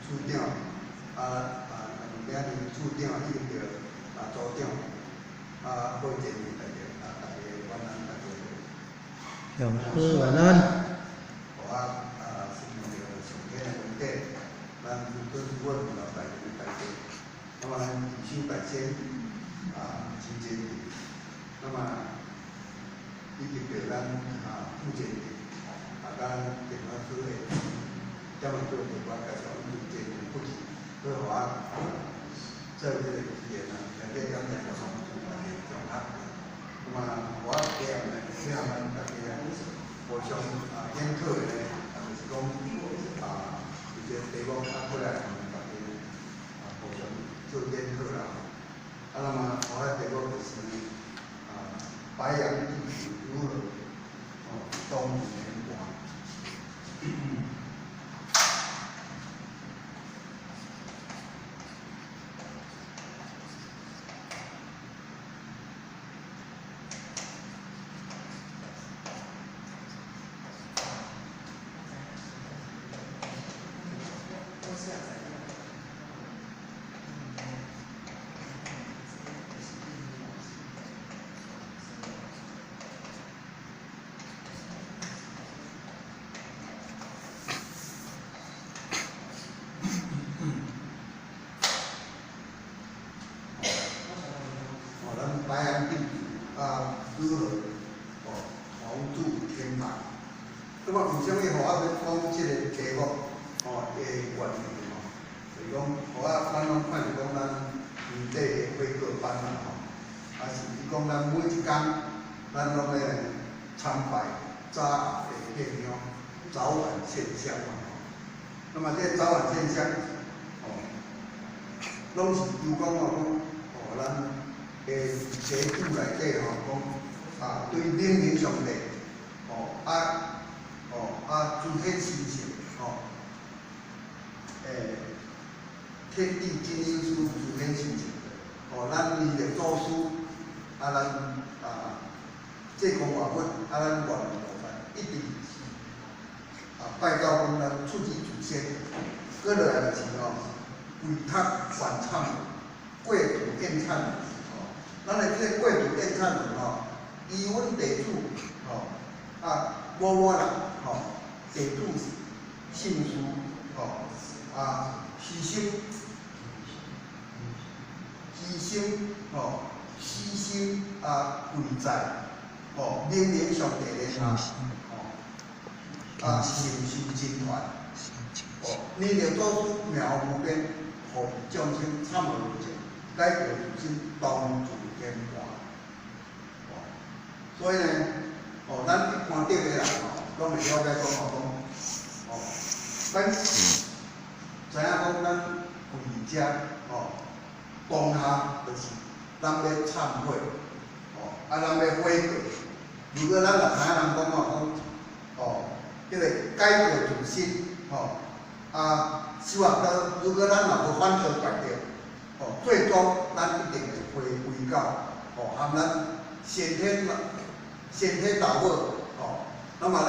处长，明年处长已经着组长，好建议大家晚安大家。老师晚安。我是那个上天的问题，咱都是我们老大人的大事，那么以修改先清洁，那么一直着咱福建的咱电话处的，这么做的话，介绍福建的不是，所以话做这个事业相对讲来讲，大家掌握。那么我希望咱大家互相演课的呢，就是讲一些题目过来，大家互相做演课啦。那么我的题目就是白羊地主如何东年华。白羊地主如何黄住天堂？那么为什么互我要讲这个题目的原因就是讲，咱拢看着讲咱年底的会课班啦是讲咱每一天咱拢咧参拜早下的现象、早晚现象那么这早晚现象拢是由讲咱题目内底讲对灵明上帝诸天神性天地精英书诸天神性咱为着祖师咱这个话本咱愿一直拜到讲咱出自祖先，搁落来就是为他反唱过土宴忏咱的这个过土宴忏以阮地主某人地主姓氏牺牲贵在灵明上帝的承受真传你着祖师苗无边，互众生参无尽，解决自身当自天华。所以呢，咱一般对的人拢会了解讲咱知影讲咱为遮当下就是咱要忏悔咱要悔过。如果咱若知影人讲迄个解决自身修学到，如果咱若无反过来着最终咱一定会回到含咱先天道法那么咱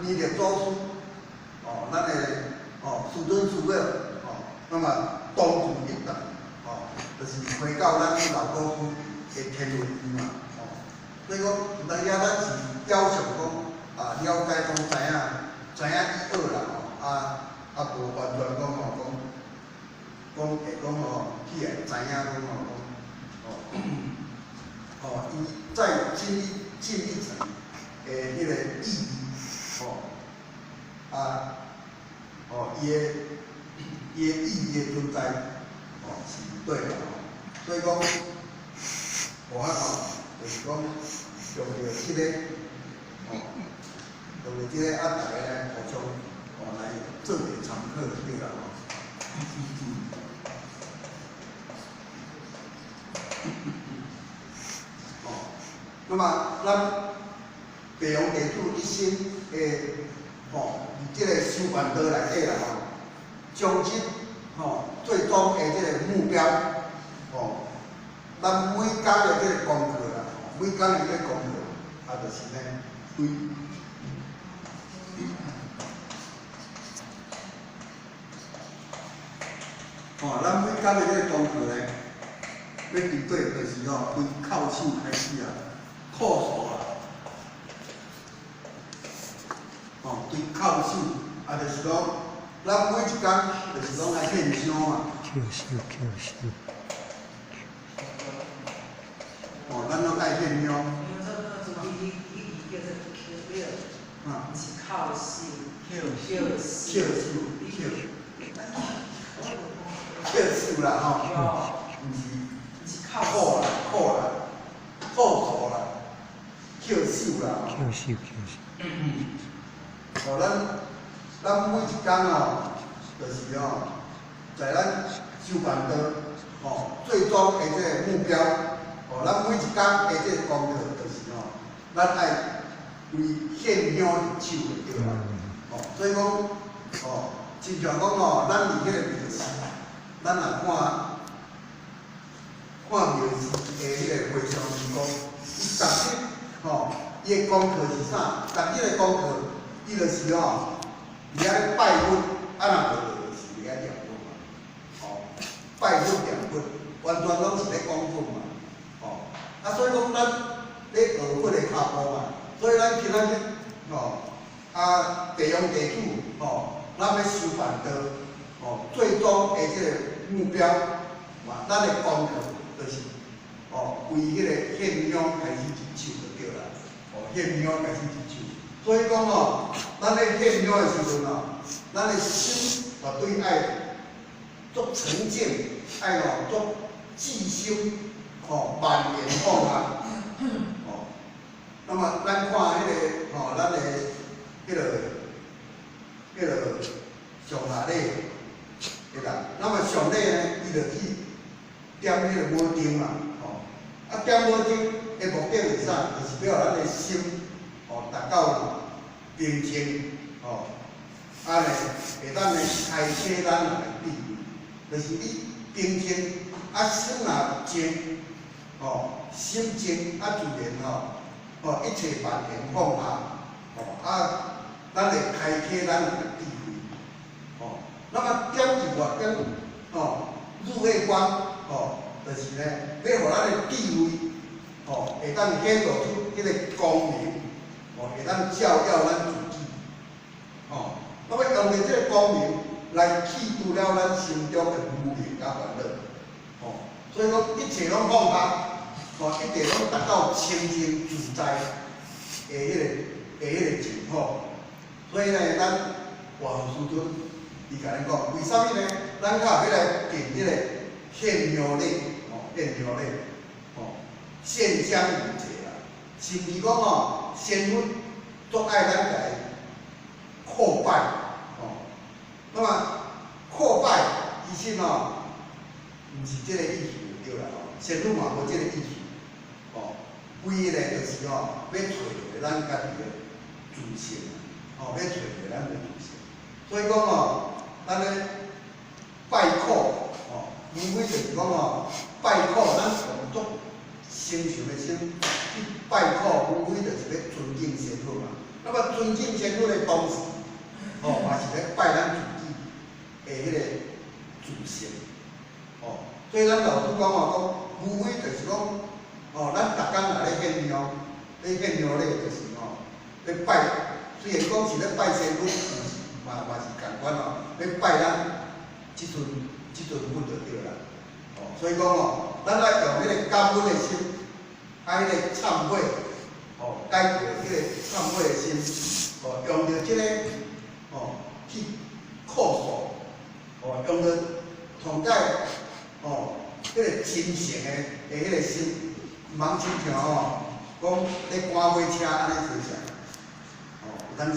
依着祖师咱的师尊师表那么当自一代就是回到咱老祖师的天伦嘛所以讲，有当时咱是要求讲了解讲知影以后啦无完全讲会讲起来知影讲伊再进一层的迄个意义伊的意义的存在是对的所以讲，我就是讲用着这个大家呢互相来做点常客对啦那么咱白羊地主一生的伫这个修办道内底啦终极最终的这个目标咱每天的这个功课啦，每天的这个功课就是呢对。咱每工的这个功课呢，要针对就是从靠手开始啊，靠手啊，对靠手啊，就是讲，咱每一工就是讲爱献香嘛。扣手。咱拢爱献香。是靠手，扣手啦吼，毋是靠啦，靠手啦，扣手啦。扣手。咱每一工就是在咱修办道最终的这个目标，咱每一工的这个功课就是咱爱为献香入手就对啦。所以讲亲像讲咱伫迄个庙寺，咱若看庙寺的迄个会上是讲，伊逐日伊的功课是啥？逐日的功课，伊就是伫遐拜佛，若无就是伫遐念佛嘛。拜佛念佛，完全拢是咧讲佛嘛。所以讲咱咧学佛的脚步嘛，所以咱今仔日弟兄弟子咱要修办道最终的这个目标嘛，咱的功课就是为迄个献香开始入手就对啦。献香开始入手，所以讲咱咧献香的时阵咱的心对爱足诚敬，爱足至心万言放啊。那么咱看迄个咱的迄个上下礼，对啦。那么上礼呢，伊就去点迄个摩灯嘛，点摩灯的目的是啥？就是要咱的心达到平静，安尼会当呢开启咱内底，就是你平静心若静，心静自然一切万缘放下，咱会开启咱的智慧，那么点是外点，日月光，就是呢，要互咱的智慧，会当显露出迄个光明，会当照耀咱自己，那么用着这个光明来去除了咱心中的污名甲烦恼，所以讲一切拢放下，一切拢达到清净自在的迄个情况。所以呢，咱华严师尊伊甲咱讲，为啥物呢？咱较要来定迄个献香礼，献香如节啦。甚至讲仙佛足爱咱来叩拜，那么叩拜其实毋是即个意思对啦，仙佛嘛无即个意思，规个就是要找着咱家己的自性。要找着咱的自性，所以讲咱咧拜叩，无非就是讲拜叩，咱用足诚诚的心去拜叩，无非就是要尊敬仙佛嘛。那么尊敬仙佛的同时，嘛是咧拜咱自己的迄个自性，所以咱老师讲无非就是讲，咱逐工来咧献香，咧献香咧就是咧拜。虽然讲是咧拜仙佛，嘛是共款咧拜咱即阵佛就对啦。所以讲咱爱用迄个感恩的心，爱迄个忏悔，解决迄个忏悔的心，用着即个去控诉，用着同解迄个真诚的迄个心，毋通亲像讲咧赶火车安尼做啥。有当时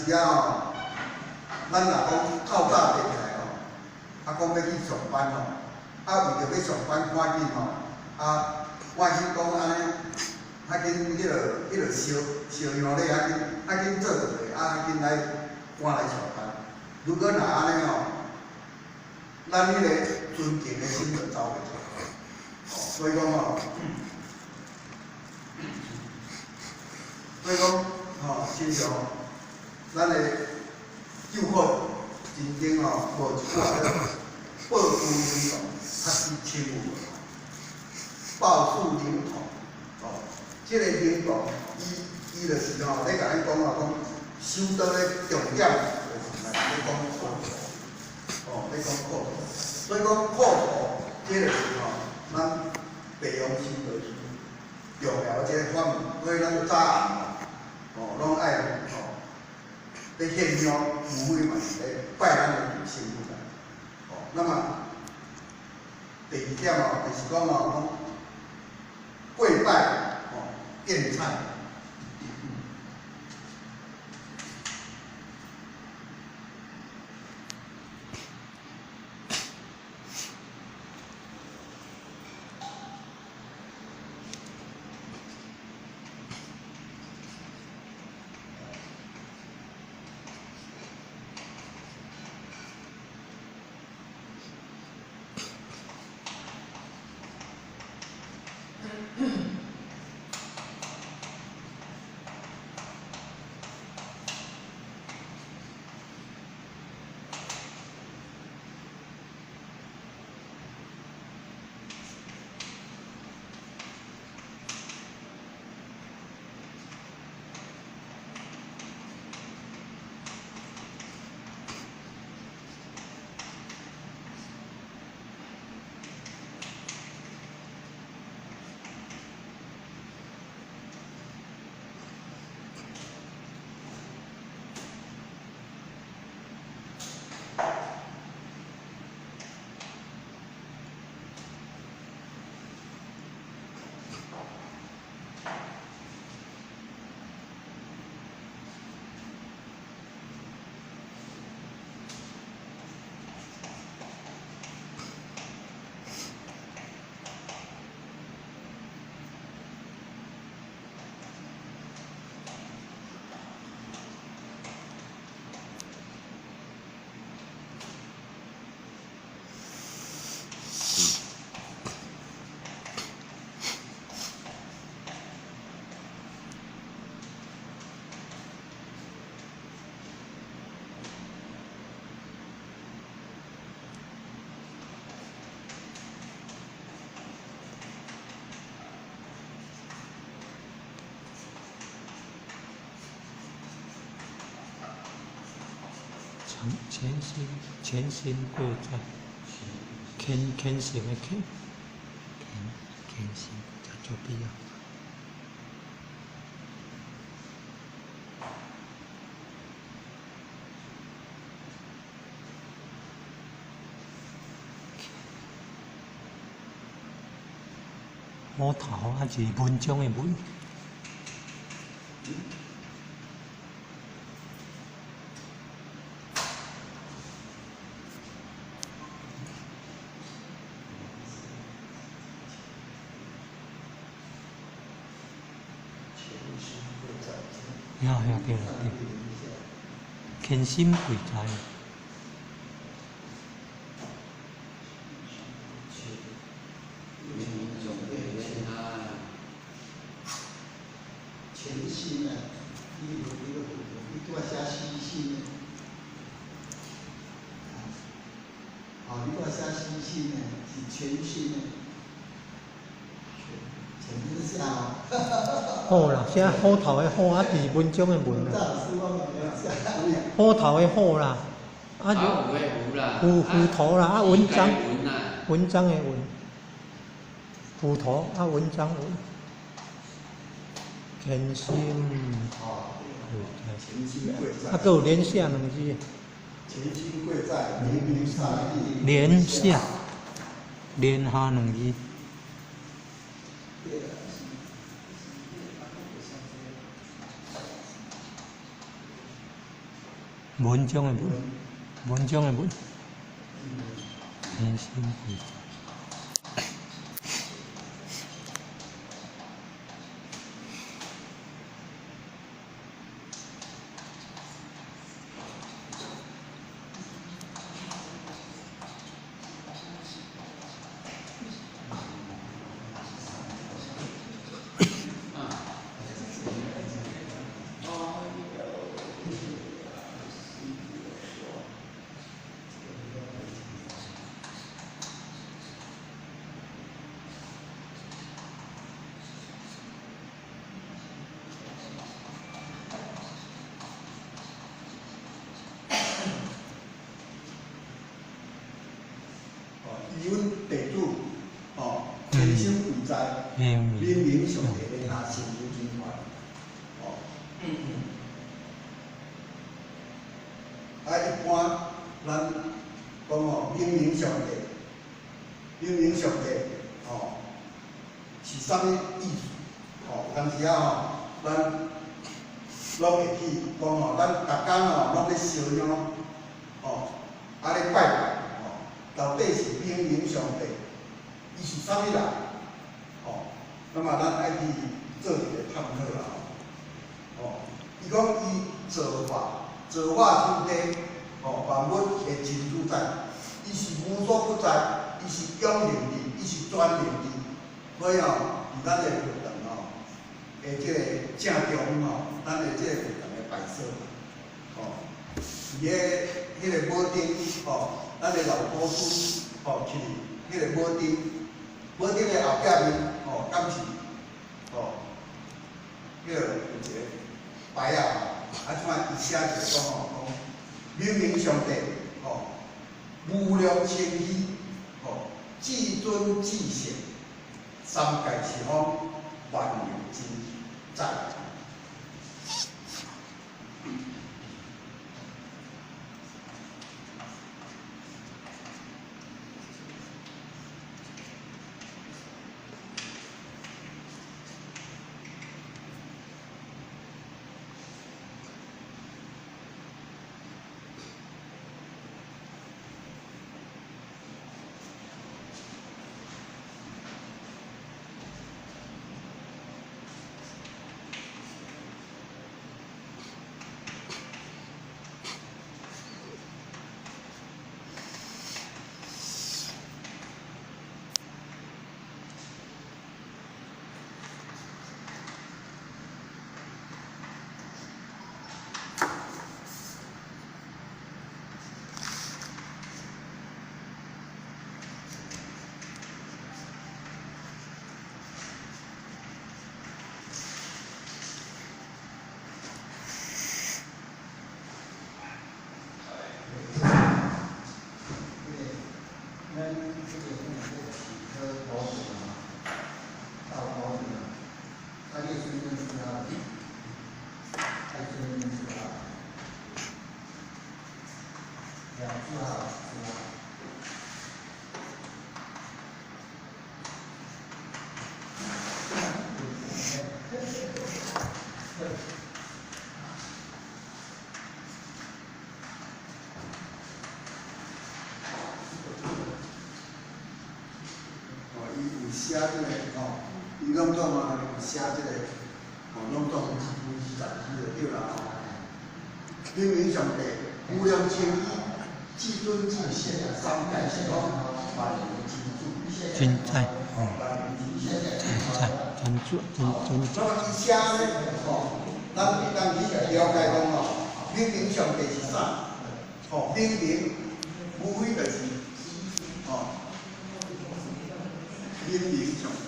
咱若讲透早爬起来讲要去上班为着要上班赶紧我先讲安尼，紧迄落烧香礼紧做落去，紧来赶来上班。如果若安尼咱迄个尊敬的心就走袂出。所以讲亲像咱的救法真正无一寡报诸英雄。边讲，伊就是吼，咧甲咱讲讲修道咧重点就是咧讲苦途，咧讲苦途，所以讲苦途，即个是吼，咱培养修道是重要即个方面，所以咱早暗拢爱咧献香、无非嘛是咧拜咱的祖先出来，那么第二点就是讲跪拜献菜。全心跪在，虔诚的虔，虔心这就必要。虎头啊是文章的文。对了，虔心跪在。全心啊，你多写虚心啊，你多写虚心呢，是全心的。好啦，写虎头的虎啊，是文章的文啦。虎头的虎啦，啊就虎头啦，啊文章的文，虎头啊文章文，虔心。啊，还有连下两字。虔心贵在明明上帝。连下，连下两字。文章的文，文章的文，虔心跪在。以阮地主天生贵在，明明上帝咧他成就真快，一般咱讲明明上帝，明明上帝是啥物意思？有当时咱拢会去讲咱逐工拢咧烧香，咧拜拜，到底是明明上帝，伊是啥物人？那么咱爱去做一个探讨啦。伊讲伊造化主体，万物会真主宰，伊是无所不在，伊是永恒的，伊是专能的。所以伫咱个活动的即个正中咱的即个活动的摆设，伫迄个帽顶，咱的老古厝，去迄个帽顶的后壁面，敢是迄个有一个牌即摆伊写一个讲明明上帝，无量清虚，至尊至圣，三界四方，万有之在。写即个伊拢总写即个拢总字字就对啦明明上帝无量清虚，至尊至圣，三界四方，万有之主。真在，真主。那么伊写咧，咱会当去了解讲明明上帝是啥？明明无非就是明明上帝。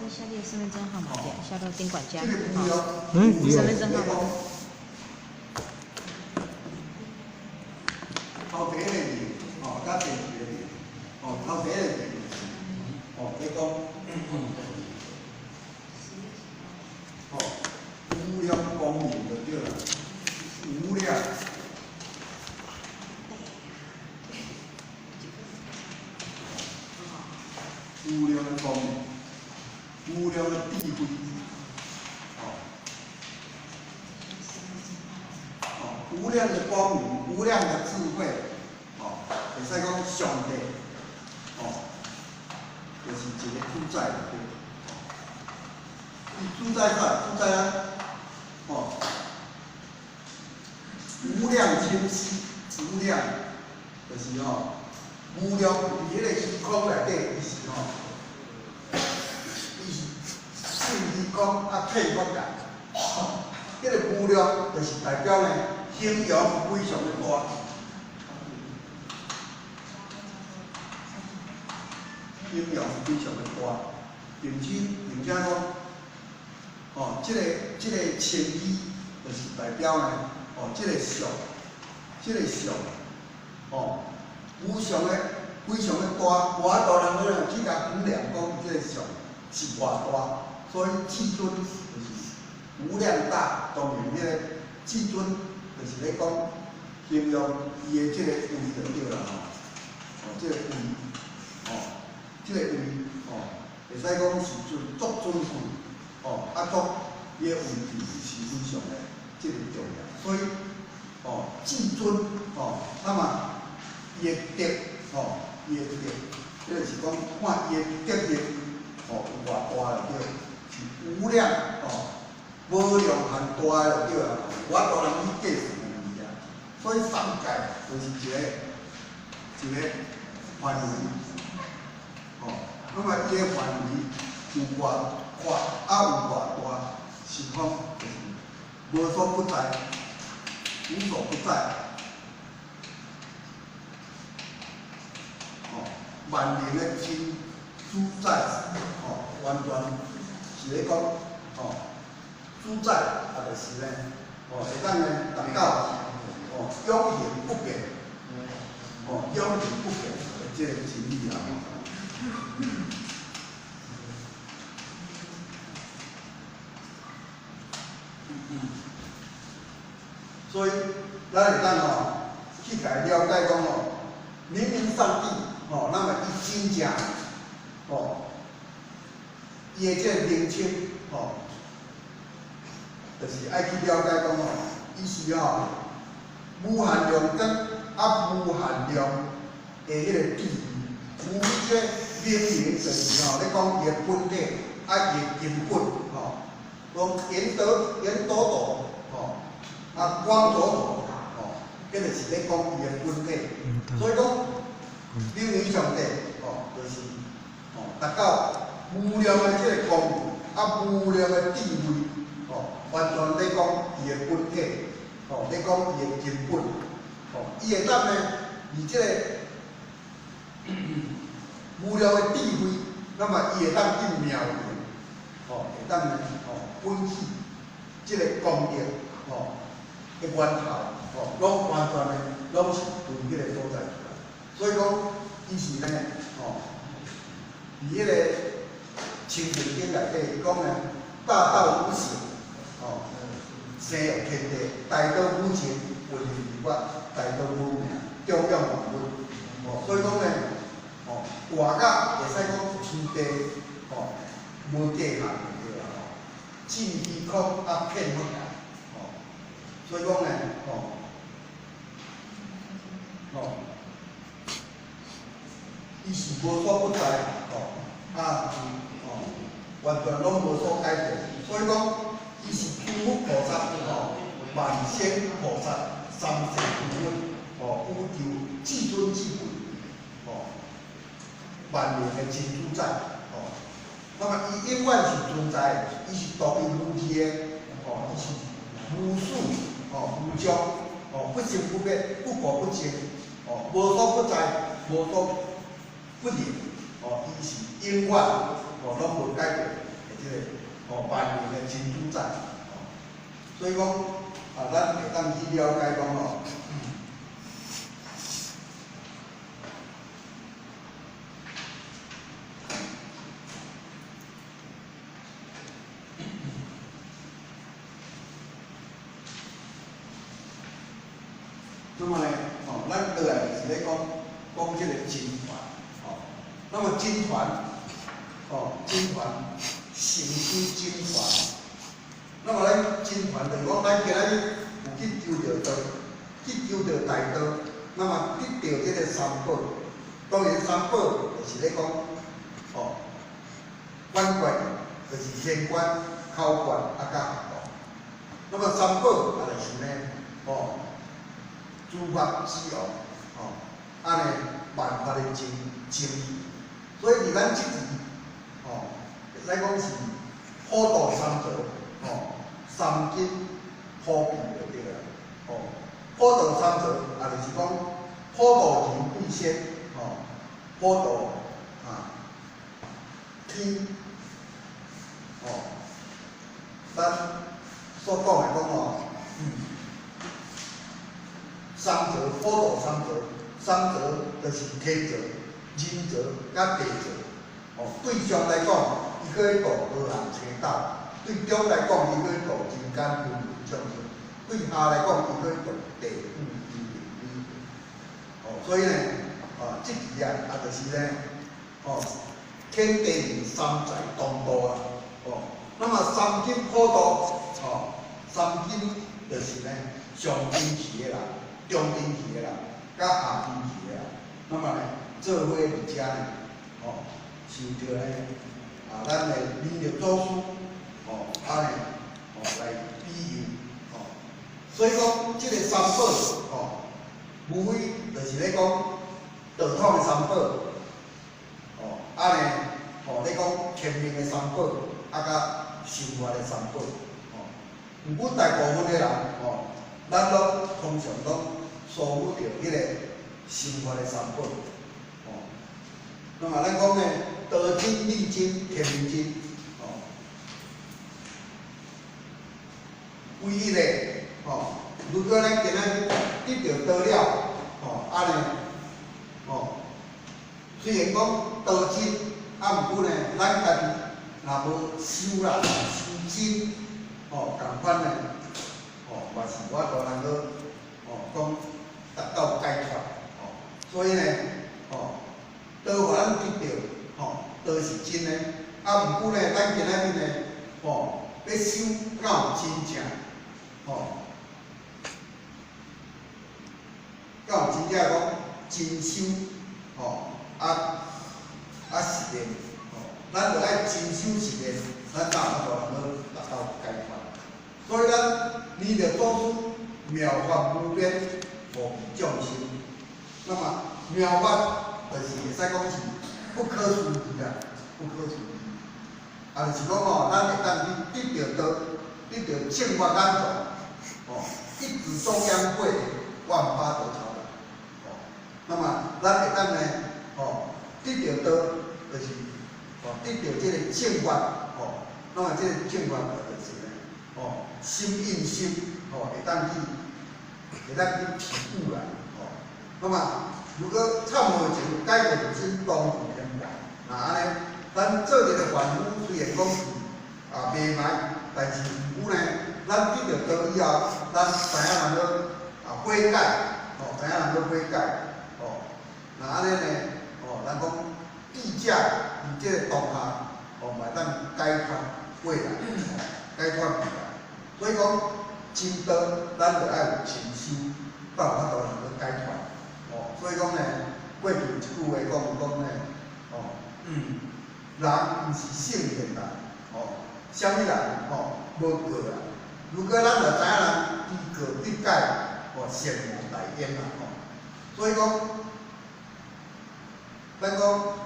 下列身份证号码下到监管家。有。身份证号码。头第一个字，甲第二个字，头第一个字，你讲，无量光明就对了，无量。无量的光明，无量的智慧，无量的光明，无量的智慧，会使讲上帝，就是一个主宰对。主宰啥？主宰啊，哦，无量清晰，无量就是吼，无量伫迄个虚空内底，伊是吼，伊是虚空啊配合感，迄个无量就是代表呢形容非常的大。形容非常的大，并且讲，哦，这个清义就是代表呢，哦，这个相，哦，无常的非常的大，偌大人可能去甲衡量讲这个相是偌大，所以至尊就是无量大，当然迄个至尊就是咧讲形容伊的这个位就对啦吼，哦，这个位，哦。这个位哦，会使讲是足尊贵哦，啊足伊个位置是非常的这个重要，所以哦至尊哦，那么伊个德哦，伊个德，这个是讲看伊个德力哦有偌大就对，是无量哦，无量限大就对啦，我大人去计算的物件，所以三界就是一个范围。哦，那么伊个范围有偌宽，啊有偌大，是讲就是无所不在，无所不在。哦，万能的真主宰，哦，完全是咧讲，哦，主宰啊，就是咧，哦，会当咧达到，哦，永恒不变，哦，永恒不变的这个真理啊。所以咱会当吼去甲伊了解讲吼，明明上帝吼，那么伊真正吼，伊的这个名称吼，就是爱去了解讲吼，伊是吼无限量跟无限量的迄个智慧，有这明明就是吼咧讲伊的本体，伊的根本吼，讲圆多多吼。啊，光左左，哦，迄个是咧讲伊个本体，所以讲灵明上帝，哦，就是哦达到无量的即个功能，无量的智慧，哦，完全咧讲伊个本体，哦，咧讲伊个根本，哦，伊会当呢，以即个无量的智慧，那么伊会当去描绘，哦，会当呢，哦，分析即个功德，哦。个源头，哦，拢完全的，拢是从迄个所在出来。所以讲，伊是呢，哦，伫迄个清净经内底讲呢，大道无形，哦，生有天地，大道无情，为人而发，大道无名，中央万物。哦，所以讲呢，哦，活甲会使讲天地，哦，无界限对啦，哦，尽虚空啊，遍佛界。所以讲呢，伊是无所不在，完全拢无所改变。所以讲，伊是诸佛菩萨，万仙菩萨，三世诸佛，宇宙至尊至贵，万能的真主宰，那么伊永远是存在，伊是独一无二的，伊是无数。无常，不生不灭，不过不净，无所不在，无所不离，伊是永远，拢无改变的即个，万能的真主宰，所以讲，咱会当去了解讲那么呢，咱倒来是咧讲即个经传，那么经传，经传成就经传，那么咱经传就是讲咱今仔日有去求着道，去求着大道，那么得到即个三宝，当然三宝就是咧讲哦，官管就是天官、考官甲学堂。那么三宝啊，就是呢，哦，诸法之王，哦，安尼万法的精义。所以伫咱即期，哦，会使讲是普度三则，哦，三金普庇就对啦，哦，普度三则啊，就是讲普度人贵仙，哦，普度啊天，哦，咱所讲的讲哦，三则普度三则，三则就是天则、人则、甲地则。哦，对上来讲，伊可以度河行青岛；对中来讲，伊可以度人间云云众生；对下来讲，伊可以度地府阴灵。哦，所以呢，即期啊，就是呢，哦，天地人三才同道啊。哦，那么三金普度，哦，三金就是呢上金期的人、中金期的人、甲下金期的人。那么呢，做伙伫遮呢，哦。受着呢，咱的弥勒祖师，哦，安尼，哦来庇佑，哦，所以讲即个三宝，哦，无非就是咧讲道统的三宝，哦，安尼，哦，咧讲天命的三宝，甲生活的三宝，哦，毋过大部分的人，哦，咱拢通常拢疏忽着迄个生活的三宝，哦，那么咱讲呢？道经、易经、天命经，哦，唯一的，哦，如果咱今仔日得到道了，哦，安尼，哦，虽然讲道经，毋过呢，咱家己若无修啦、修经，哦，共款呢，哦，嘛是我都能够，哦，讲达到解脱，哦，所以呢，哦，道互咱得到。哦，都是真诶，毋过呢，咱今仔日呢，哦，要修敢有真正，哦，敢有真正讲真修，哦，实练，哦，咱着爱真修实练，咱才有法度达到解脱。所以咱弥勒祖师妙法无边，无比众生。那么妙法就是会使讲是。不可思议啊，不可思议。就是讲哦，咱会当去得到得到正法安全，哦，一指中央会，万法得超然。哦，那么咱会当呢，哦，得到就是哦，得到这个正法，哦，那么这个正法就是呢，哦，心应心，哦，会当去体悟啦，哦，那么如果忏悔前解决人生当负天罚，那安尼，咱做一个凡夫虽然讲是袂歹，但是毋过呢，咱得到道以后，咱知影能够悔改，哦，知影能够悔改，哦，那安尼呢，哦，咱讲智者伫这个当下，哦，嘛当解脱未来，解脱未来。所以讲，真道咱着爱有清修，才有法度能够解脱。哦，所以讲呢，过去一句话讲呢，哦，人毋是圣贤人，哦，啥物人，哦，无过人。如果咱着知影人知过必改，哦，善无大焉啦，哦，所以讲，咱讲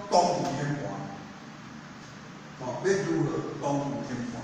当负天罚，哦，要如何当负天罚？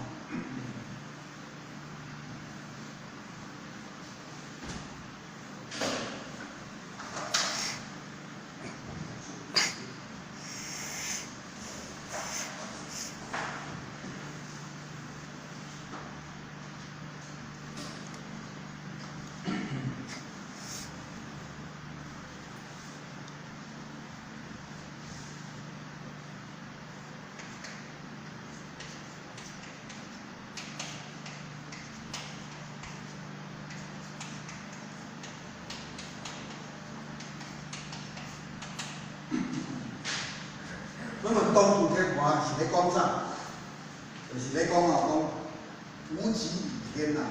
那么当负天罚是咧讲啥？就是咧讲哦，讲无极倚天呐。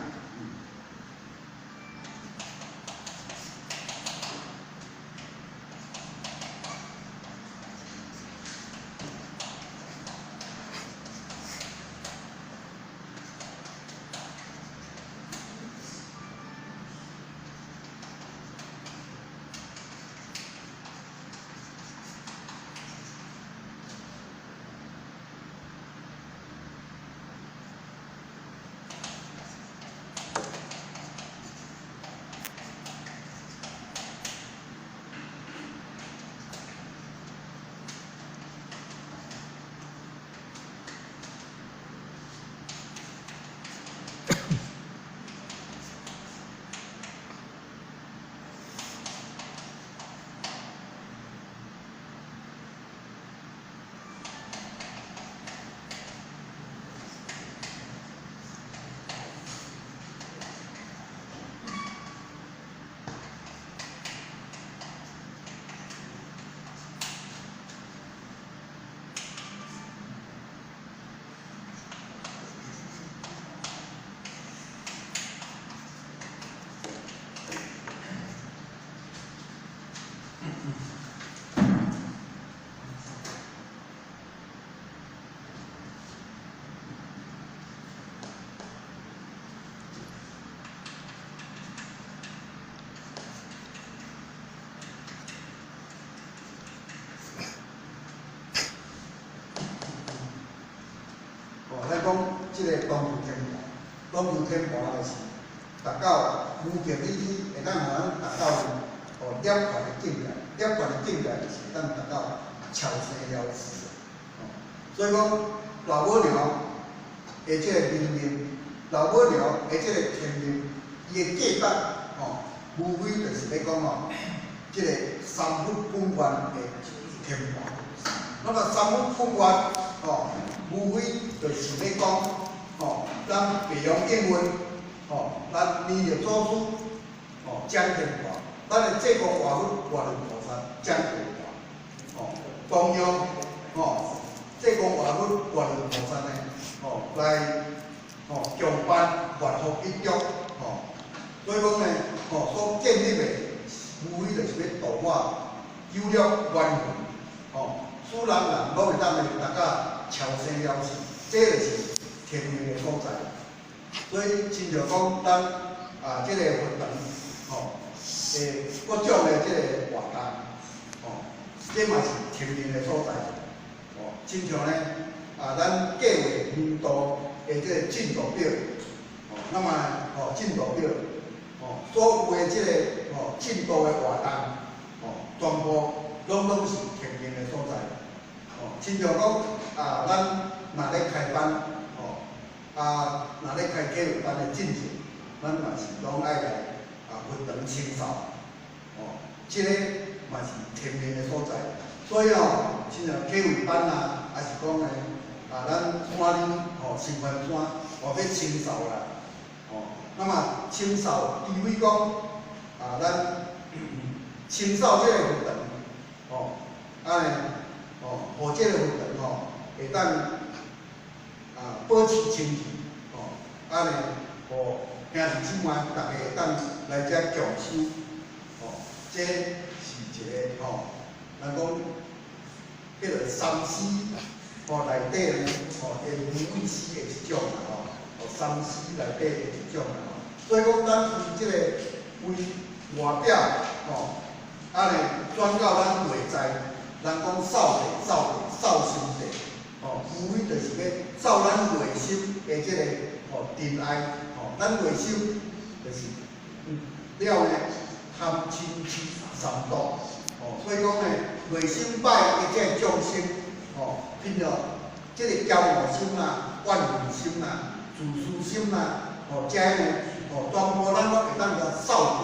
咱讲即个东游天盘，东游天盘就是达到无极理天，会当互咱达到了权的境界，了权的境界就是会当达到超生了事。所以讲老母娘的即个命运，老母娘的即个天命，伊的价值无非就是要讲即个3福本愿的天盘。那么3福本愿无非就是要讲咱培养英文咱弥勒祖师讲天盘，咱的济公活佛法轮菩萨讲天盘，中央济公活佛法轮菩萨呢来强办万福一足所以讲呢所建立的无非就是要度化有了缘分使人人拢会当来达到超生了事，这就是天命的所在。所以亲像讲咱即个佛堂各种的即个活动这嘛是天命的所在。亲像呢咱计划年度的即个进度表那么进度表所有的即个进度的活动全部拢是天命的所在。亲像讲咱若咧开班若咧开计划班的进程，咱嘛是拢爱来佛堂清扫即个嘛是天命的所在。所以亲像计划班还是讲呢咱山里新番山要清扫啦那么清扫除非讲咱清扫即个佛堂互即个佛堂会当保持清气互兄弟姊妹大家会当来遮共修这是一个咱讲叫做三思内底呢会无意识的一种三思内底的一种所以讲咱从即个为外表转到咱内在，人讲扫地扫心地无非就是要扫咱内心的即个尘埃咱内心就是了呢贪嗔痴三毒所以讲呢内心歹的即个众生变了即个骄傲心怨恨心自私心这个呢全部咱拢会当甲扫除。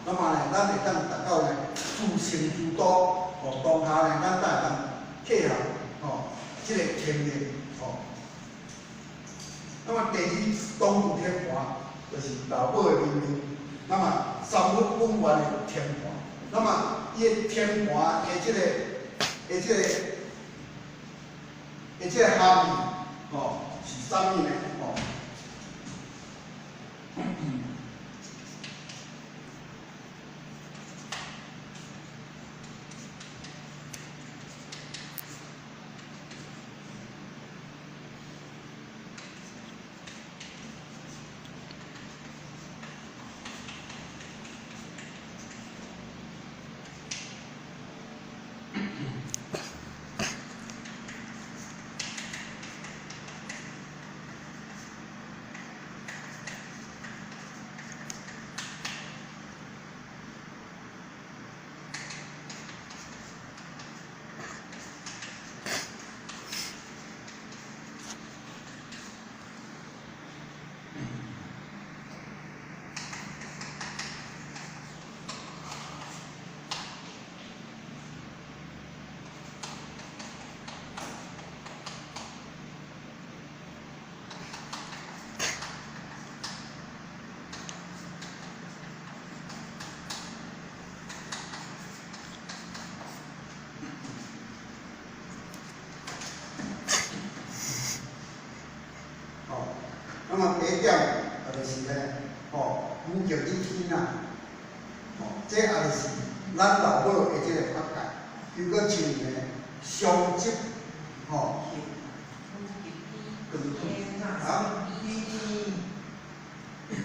那么呢，咱会当达到呢自成自度当下呢，咱才会当契合即个天命那么第二东游天盘就是老母的命运。那么3福本愿的天盘，那么伊的天盘的即个含义是啥物呢？那么第一点就是呢，无极理天这也就是咱老母的这个法界，又搁像呢双极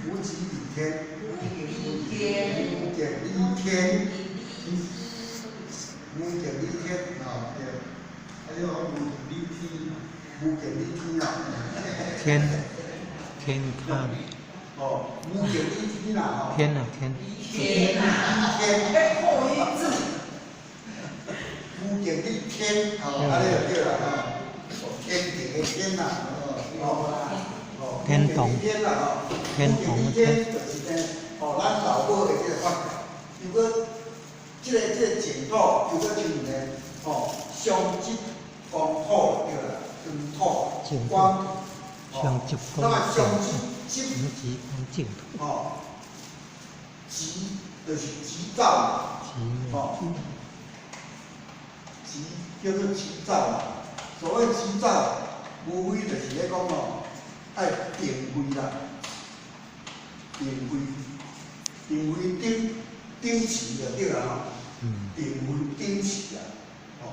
无极理天，无极理天，无极理天对，还有无极理天。无见你天啊，天看，哦，无见你天啦，哦，天啊天，天啊，天，后一字，无见你天，哦，安尼就对啦，哦，天地的天啦，哦，天同天啦，哦，天同的天就是呢，哦，咱老母的这个法条，如果这个净土，如果就是呢，哦，相即光土对啦，跟土光，相即那光么相即相即光净土，哦，即就是急躁嘛，哦，急叫做急躁嘛。所谓急躁，无非就是咧讲哦，爱定位啦，定位顶起就对啦吼，定位顶起啦，哦，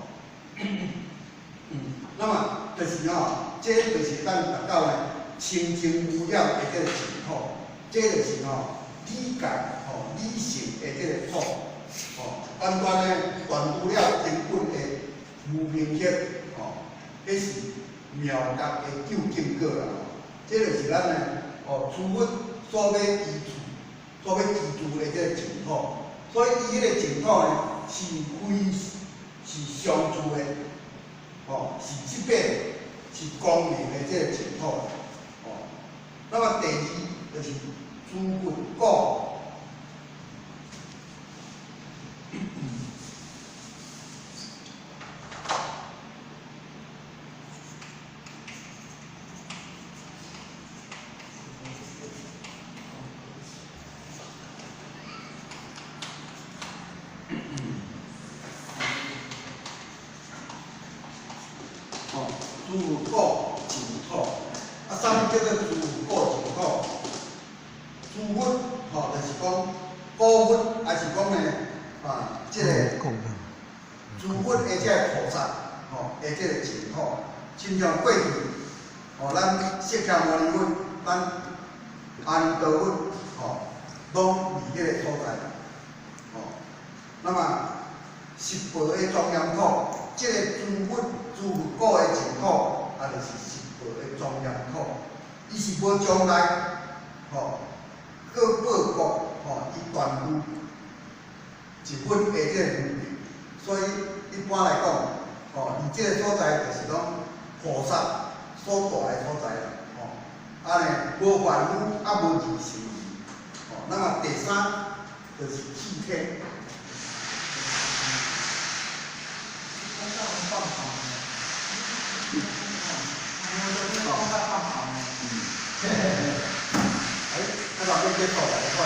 那么就是吼，这就是咱达到呢清净无染的这个净土，这就是吼。理解吼理性的这个土，吼完全呢传除了根本的无明显，吼，迄是妙觉的究竟果啦，这就是咱呢，哦，诸佛所要依据、所要居住的这个净土，所以伊迄个净土呢，是非是相助的，哦，是即摆是光明的这个净土，哦，那么第二就是。诸佛讲，哦，诸佛讲净土，啊，啥物叫做诸佛讲净土？诸佛。吼，就是讲古佛，还是讲呢，即个诸佛的这个菩萨，吼，的这个净土，亲像过去，咱释迦牟尼佛，咱阿弥陀佛，拢伫迄个所在，那么十八个庄严土，即个诸佛古的净土，就是十八个庄严土，伊是无将来，各报国伊传入一份的这个能力，所以一般来讲，伊这个所在就是讲菩萨所住的所在啦，安尼无凡夫无二乘义，那么第三就是气天。那老边接口来一块，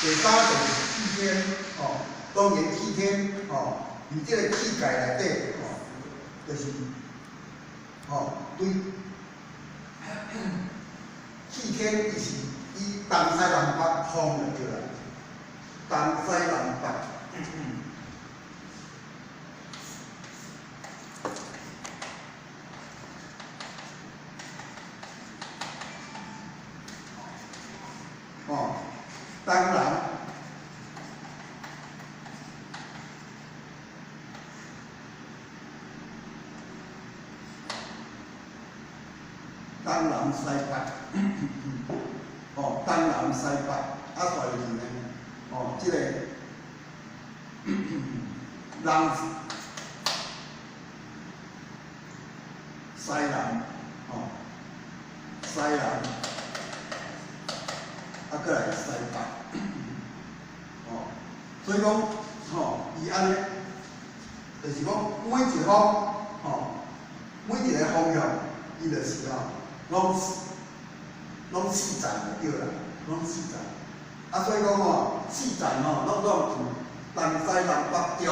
第三就是气天，当然气天，以这个气界内底，就是对气天，伊是以东西南北方就对啦，东西南北。当然，西北，当然西北，所以呢，即个人西南，西南。过来西北，所以讲，伊安尼，就是讲每一方，每一个方向，伊就是拢四站就对啦，拢四站。所以讲四站拢有东西南北中，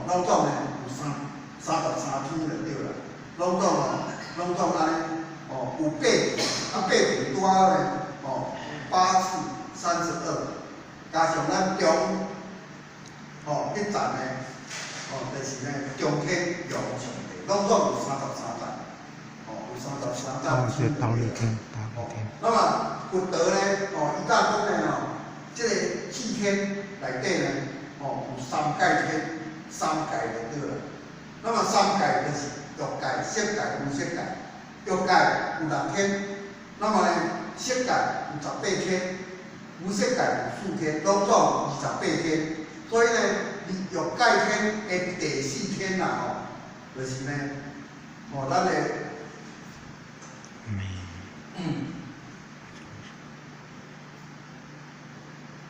拢总呢有33天就对啦，拢总安尼，有8天拄好呢。8次32，加上咱中，迄站呢，就是呢中天阳上地，拢总有33站，有33站。道理天。那么佛陀呢，伊早讲呢，即个气天内底呢，有三界天，三界就对了。那么三界就是欲界、色界、无色界。欲界有6天，那么呢，色界有18天，无色界有4天，拢总28天。所以呢，欲界天的第4天啦，就是呢，咱的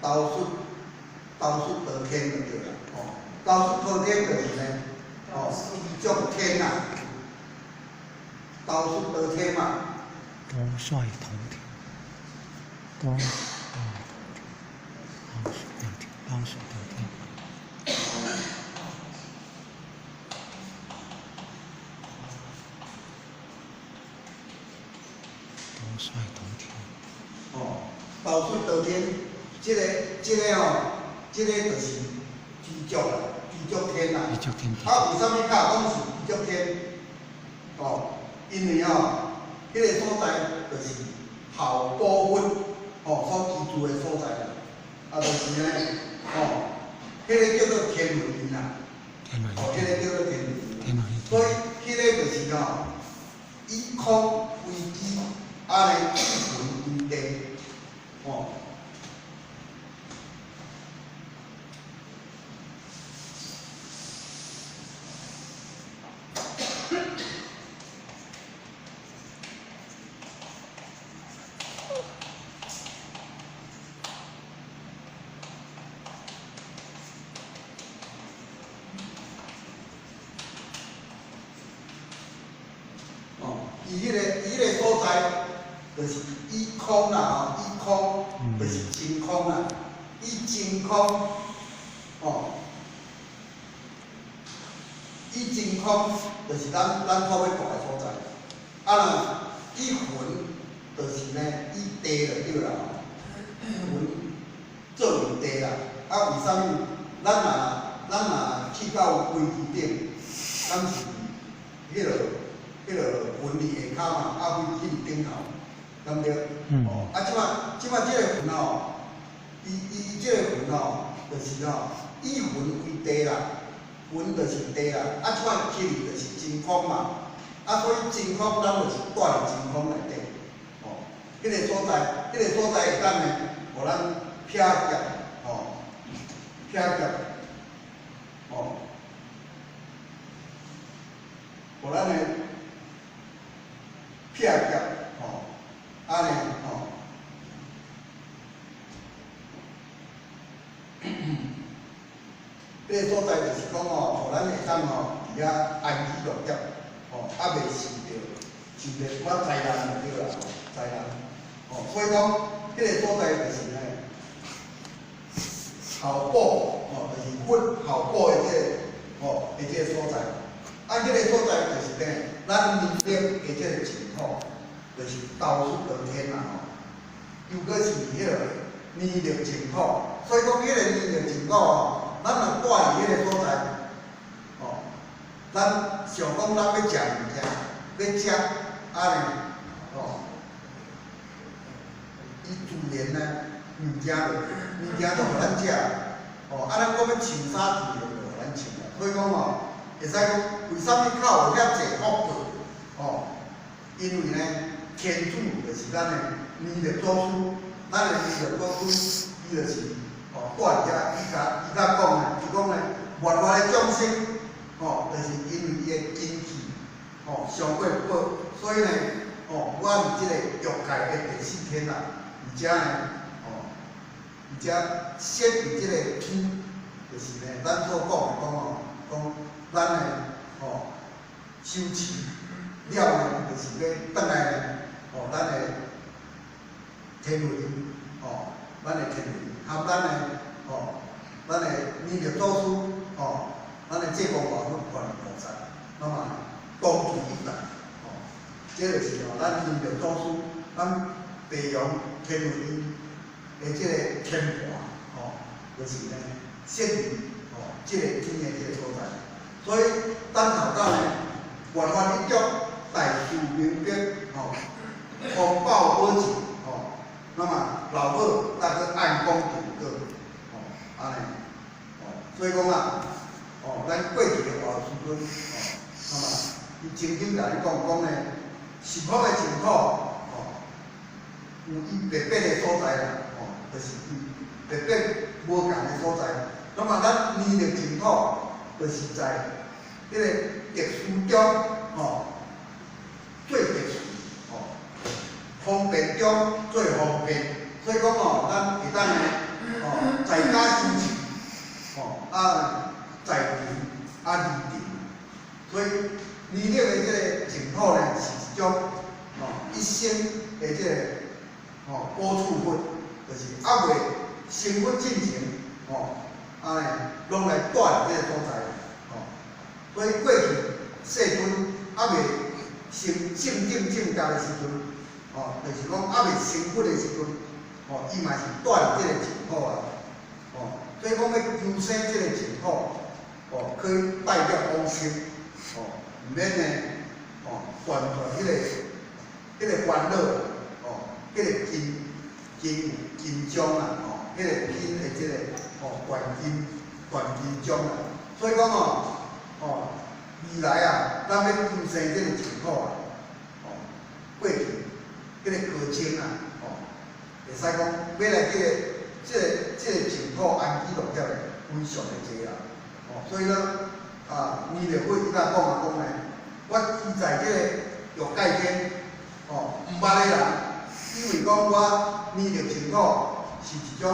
道术得天就对了，道术得天就是呢，地足天啊，道术得天嘛。多帅头天，多老鼠得天。多帅头天。道术得天，这个就是地足啦，地足天啦。地足天。为什么讲是地足天？因为迄个所在就是后部分所居住的所在啦，就是呢，迄个叫做天轮院啦，迄个叫做天轮院。所以迄个就是以空为基，呢以魂为地，伊迄个所在，就是以空啦，以空就是真空啦，以真空，以真空就是咱所要住的所在。以魂就是呢，以地就对啦，魂作为地啦。为啥物？咱若去到飞机顶，咱是迄个魂伫下骹嘛，飞机顶头，对毋对？即摆即个魂伊即个魂就是以魂为地啦，魂就是地啦。即摆气就是真空嘛，所以真空咱就是住伫真空内底。迄个所在会当呢，互咱撇劫，撇劫，互咱呢撇劫，安尼，迄个所在就是讲互咱会当伫遐安居乐业，袂受着有法灾难就对啦，灾难。所以讲，迄个所在就是呢，后补，就是佛后补的即个所在。迄个所在就是呢，咱面顶的即个净土，就是道术得天啦。又搁是迄个弥勒净土，所以讲迄个弥勒净土咱若住伫迄个所在，咱想讲咱要食物件，要食安尼，伊自然呢物件就互咱食，咱讲要穿衫自然就互咱穿啦。所以讲会使讲为啥物较有遐济福报？因为呢，天主就是咱的弥勒祖师，咱的弥勒祖师，伊就是住伫遐，伊甲讲呢，伊讲呢，万万的众生，就是因为伊的根气，上过报，所以呢，我伫即个欲界的第4天啦，而且呢，而且设伫即个天，就是呢，咱所讲咱的修持了呢，就是要转来呢，咱的天轮，咱的天轮，含咱的咱的弥勒祖师，咱的济公大佛观音菩萨，那么共聚一体，这就是咱弥勒祖师，咱培养天轮的即个天盘，就是呢设立即个天的即个所在。所以，咱头到呢，万万一足，大事明德，丰报保证，那么老母那个暗光顶个，安尼，所以讲啊，咱过去的话时阵，那么伊曾经甲你讲呢，是否的情况，有伊特别的所在啦，就是伊特别无共的所在。那么咱年龄情况，就是在迄个特殊中，最特殊，方便中最方便。所以讲咱会当呢，在家修持，在庭立定。所以年龄的这个情况呢，是一种一生的这个补处分，就是还未身份进前，拢来住这个所在，所以过去世尊还未正正家的时阵，就是讲还未身份的时阵，伊嘛是住这个净土啊，所以讲要求生这个净土，可以代表往生，毋免呢，断绝迄个烦恼，迄个金章啊，迄个金的这个断金章啊，所以讲未来啊，咱要求生这个净土啊，过去迄个课程啊，会使讲要来这个净土安居乐业的非常的济啦，所以呢，弥勒佛伊甲讲呢，我居在这个欲界天，毋捌的人，因为讲我弥勒净土是一种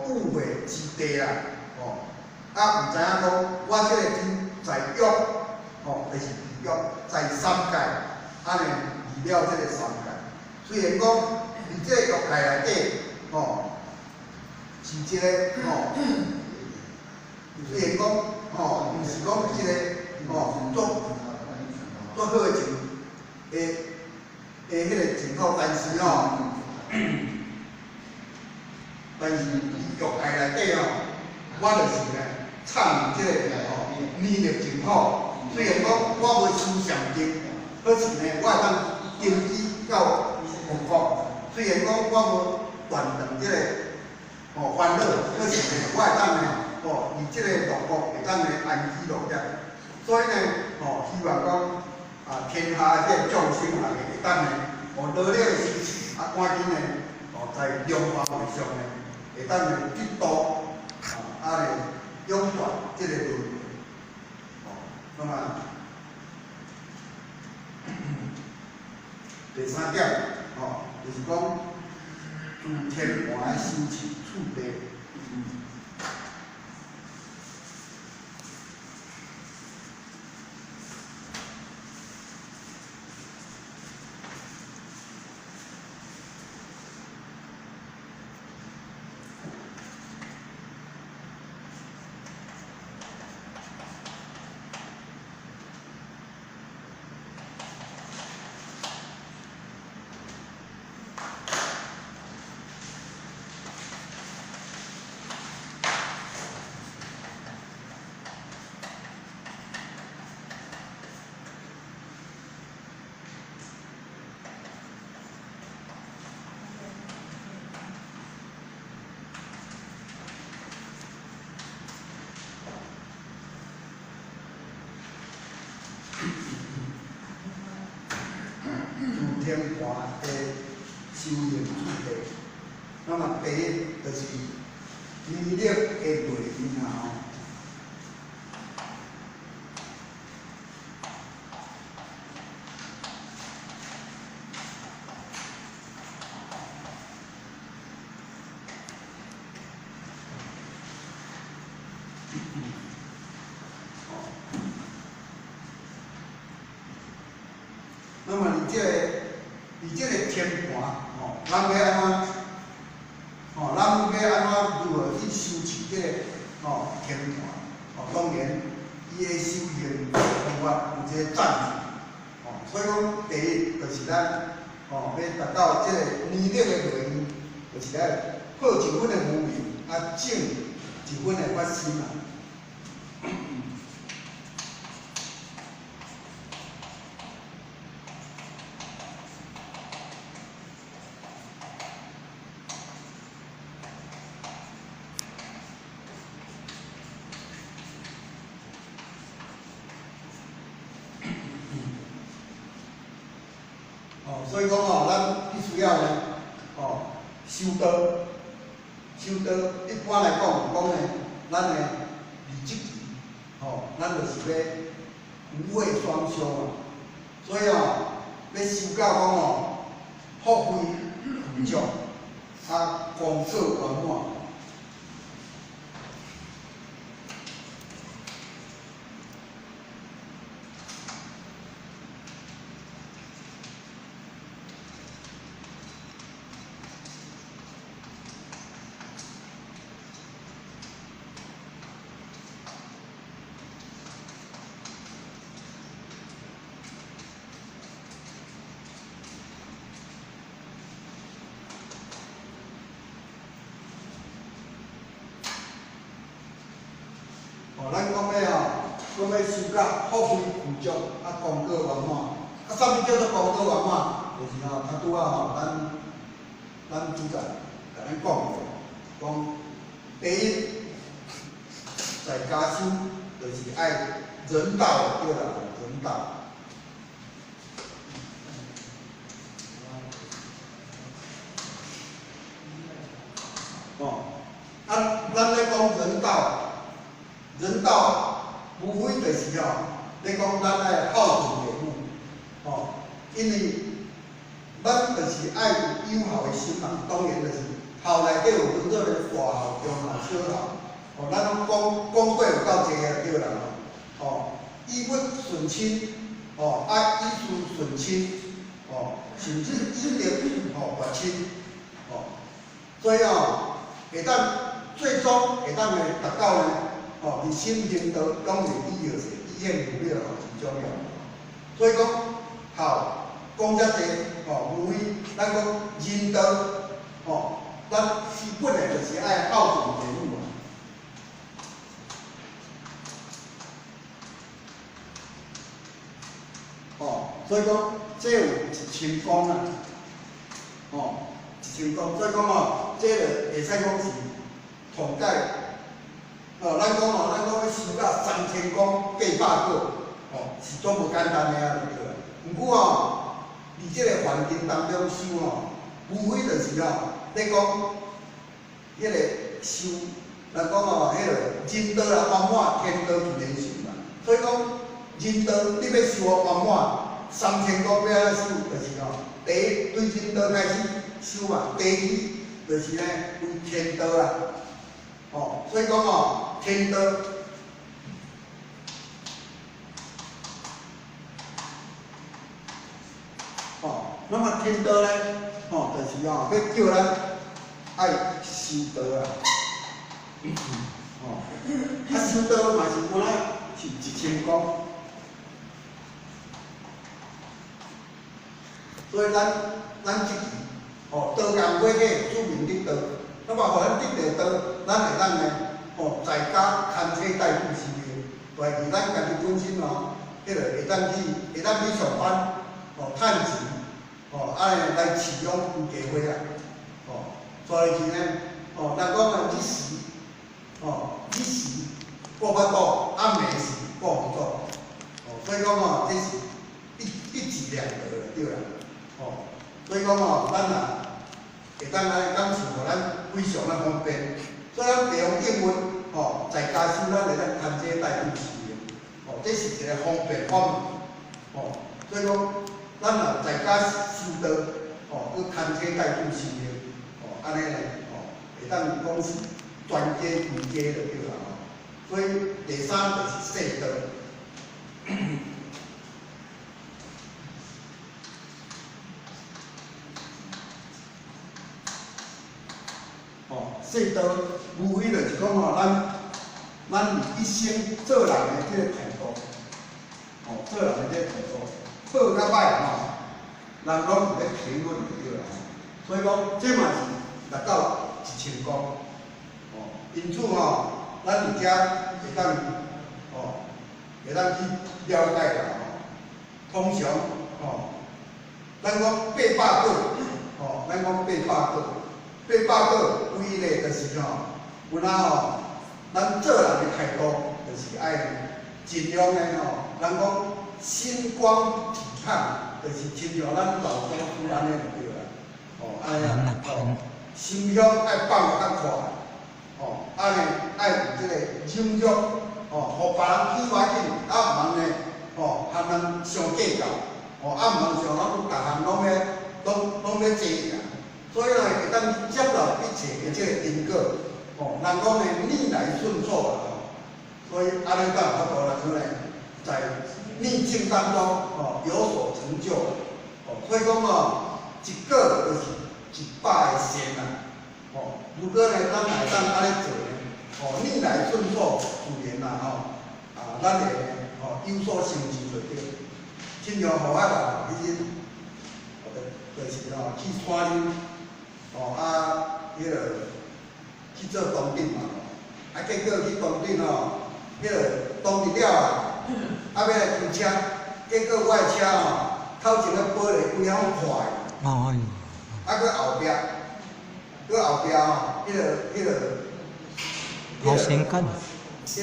误会之地啦，毋知影讲我这个天在欲，就是欲在三界，安尼离了这个三界。虽然讲伫这个欲界内底，是一个虽然讲毋是讲一个做好的迄个情况，但是但是欲界内底我就是呢，参与这个弥勒净土。虽然讲我无修上经，可是呢，我会当登记到佛国。虽然讲我无断断这个烦恼，可是呢，我会当呢，伫这个乐国会当呢安居乐业。所以呢，希望讲天下的这众生啊，会当呢，劳了的修持，赶紧呢，在良法会上呢，会当呢得到永断这个轮回。那么第三点，就是讲自天盘的修持处地。天盘的修行处地，那么第一就是弥勒的内面啊。那么你这个天盘，咱要安怎？咱要安怎如何去修持这个天盘？当然，伊的修行方法有一个赞许。所以讲第一就是咱要达到这个弥勒的内面，就是来好一分的无明，正一分的发心啊。所以讲哦，咱必须要呢，修道，修道一般来讲呢，咱的二级期，咱就是要五味双修啊。所以要修到讲福慧富足，功德圆满。咱讲要修到福慧富足，功德圆满。啥物叫做功德圆满？就是较拄咱主宰甲咱讲过，讲第一，在家修就是爱人道对啦，人道。咱咧讲人道。人道无非就是你讲咱爱孝顺父母，因为咱就是爱有友好的心嘛，当然就是校内底有分做咧大校、中校、小校，咱拢讲过有够济个对啦，义不顺亲，爱义事顺亲，甚至义德绝亲，所以会当最终会当达到呢。伫心行道拢是以后是以现有了真重要。所以讲孝讲遮济，无非咱讲仁道，咱基本的就是爱孝顺父母所以讲这有1000功啦，1000功，所以讲这个会使讲是统盖。咱讲要修到3000功800个，是足无简单的就对啦。毋过伫即个环境当中修无非就是你讲迄个修，咱讲迄个仁道啦圆满，天道自然成嘛。所以讲仁道你要修圆满，3000功要安怎修？就是第一对仁道开始修嘛，第二就是呢为天道啦。所以讲天道，那么天道呢，就是要叫咱爱修道啊。修道嘛是本来是1000功，所以咱即期道行过去，注明得道。那么，互咱得到道，咱会当呢，在家牵车带步事业，代志咱家己本身迄个会当去上班，趁钱，来饲养有家伙啊，所以是呢，咱讲日时，过法度，暗暝时过唔做，所以讲这是一举两得的对啦，所以讲咱会当来感受互咱非常的方便，所以咱利用英文，在家修咱会当牵车带步使用，这是一个方便法门，所以讲咱若在家修道，去牵车带步使用，安尼呢，会当讲是专家归家就对啦，所以第三就是世道。世道无非就是讲咱一生做人的这个态度，做人的这个态度，好甲歹人拢有咧评论就对啦。所以讲，这嘛是达到1000功，因此咱伫遮会当去了解啦，通常咱讲800个，咱讲800个。800个规个就是有咱做人的态度，就是爱尽量的咱讲心光体胖，就是亲像咱老祖祖安尼就对啦。安尼啊，心胸爱放较宽，安尼爱有即个忍辱，互别人起我紧，毋通呢，和人相计较，毋通像咱逐项拢要做啊。所以呢，会当接纳一切的即个因果，人讲呢逆来顺受啊，所以安尼才有法度来说呢，在逆境当中有所成就。所以讲一个就是100个善啊。如果呢，咱来当安尼做呢，逆来顺受自然啦咱会有所成就就对。亲像互我啦，迄日就是去山林。迄个去做当兵嘛，结果去当兵迄个当日了要来开车，结果我的车头前个玻璃规项破的，搁后壁，迄个好先干。迄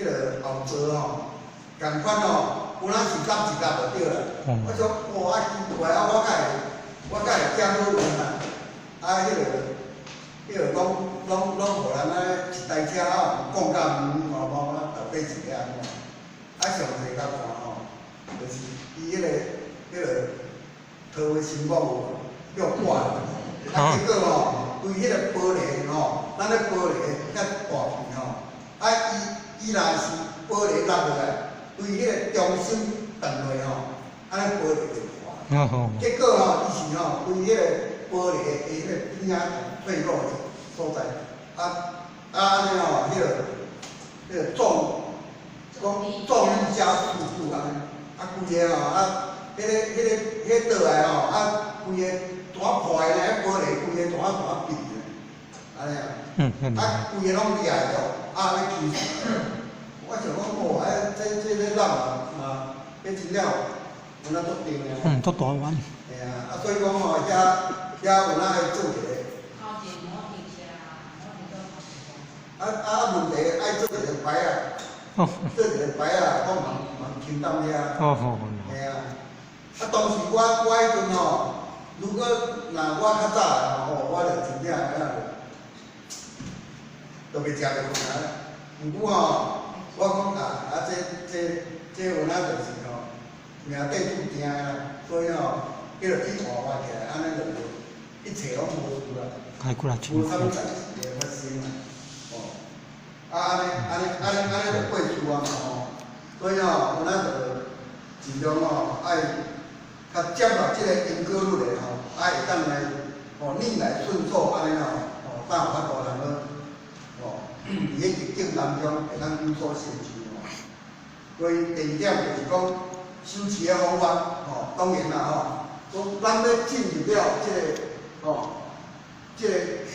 个后座共款有哪是搭一搭就对啦。我说哇，奇怪我才会驾好运啊！迄个拢互人一台车讲甲毛后尾一个安怎？上济较看就是伊迄个桃花心母叫怪，结果规迄个玻璃咱咧玻璃较大片伊若是玻璃落落来，规迄个中心断落安尼玻璃就破。结果伊是规迄个玻璃的迄个边仔脆弱的所在，安尼迄个重力加速度安尼，规个迄倒来规个大破的咧玻璃，规个大变的，安尼规个拢裂着，要起死。我想讲这咧人嘛，迄真了，有哪足定的。足大碗。嘿啊，所以讲遐有哪会做一个。问题爱做一个牌啊，做一个牌啊，我蛮轻淡遐。嘿啊，当时我迄阵如果我较早我就真正都袂食着饭啊。毋过我讲这有哪就是命底注定的啦，所以迄个去活起来，安尼就一切拢无事啦，无啥物代志会发生啦。安尼就过厝啊嘛所以有咱就尽量爱较接纳即个因果律的会当来逆来顺受安尼才有法度通伫迄逆境当中会当有所成就所以第二点就是讲修持的方法当然啦咱要进入了即个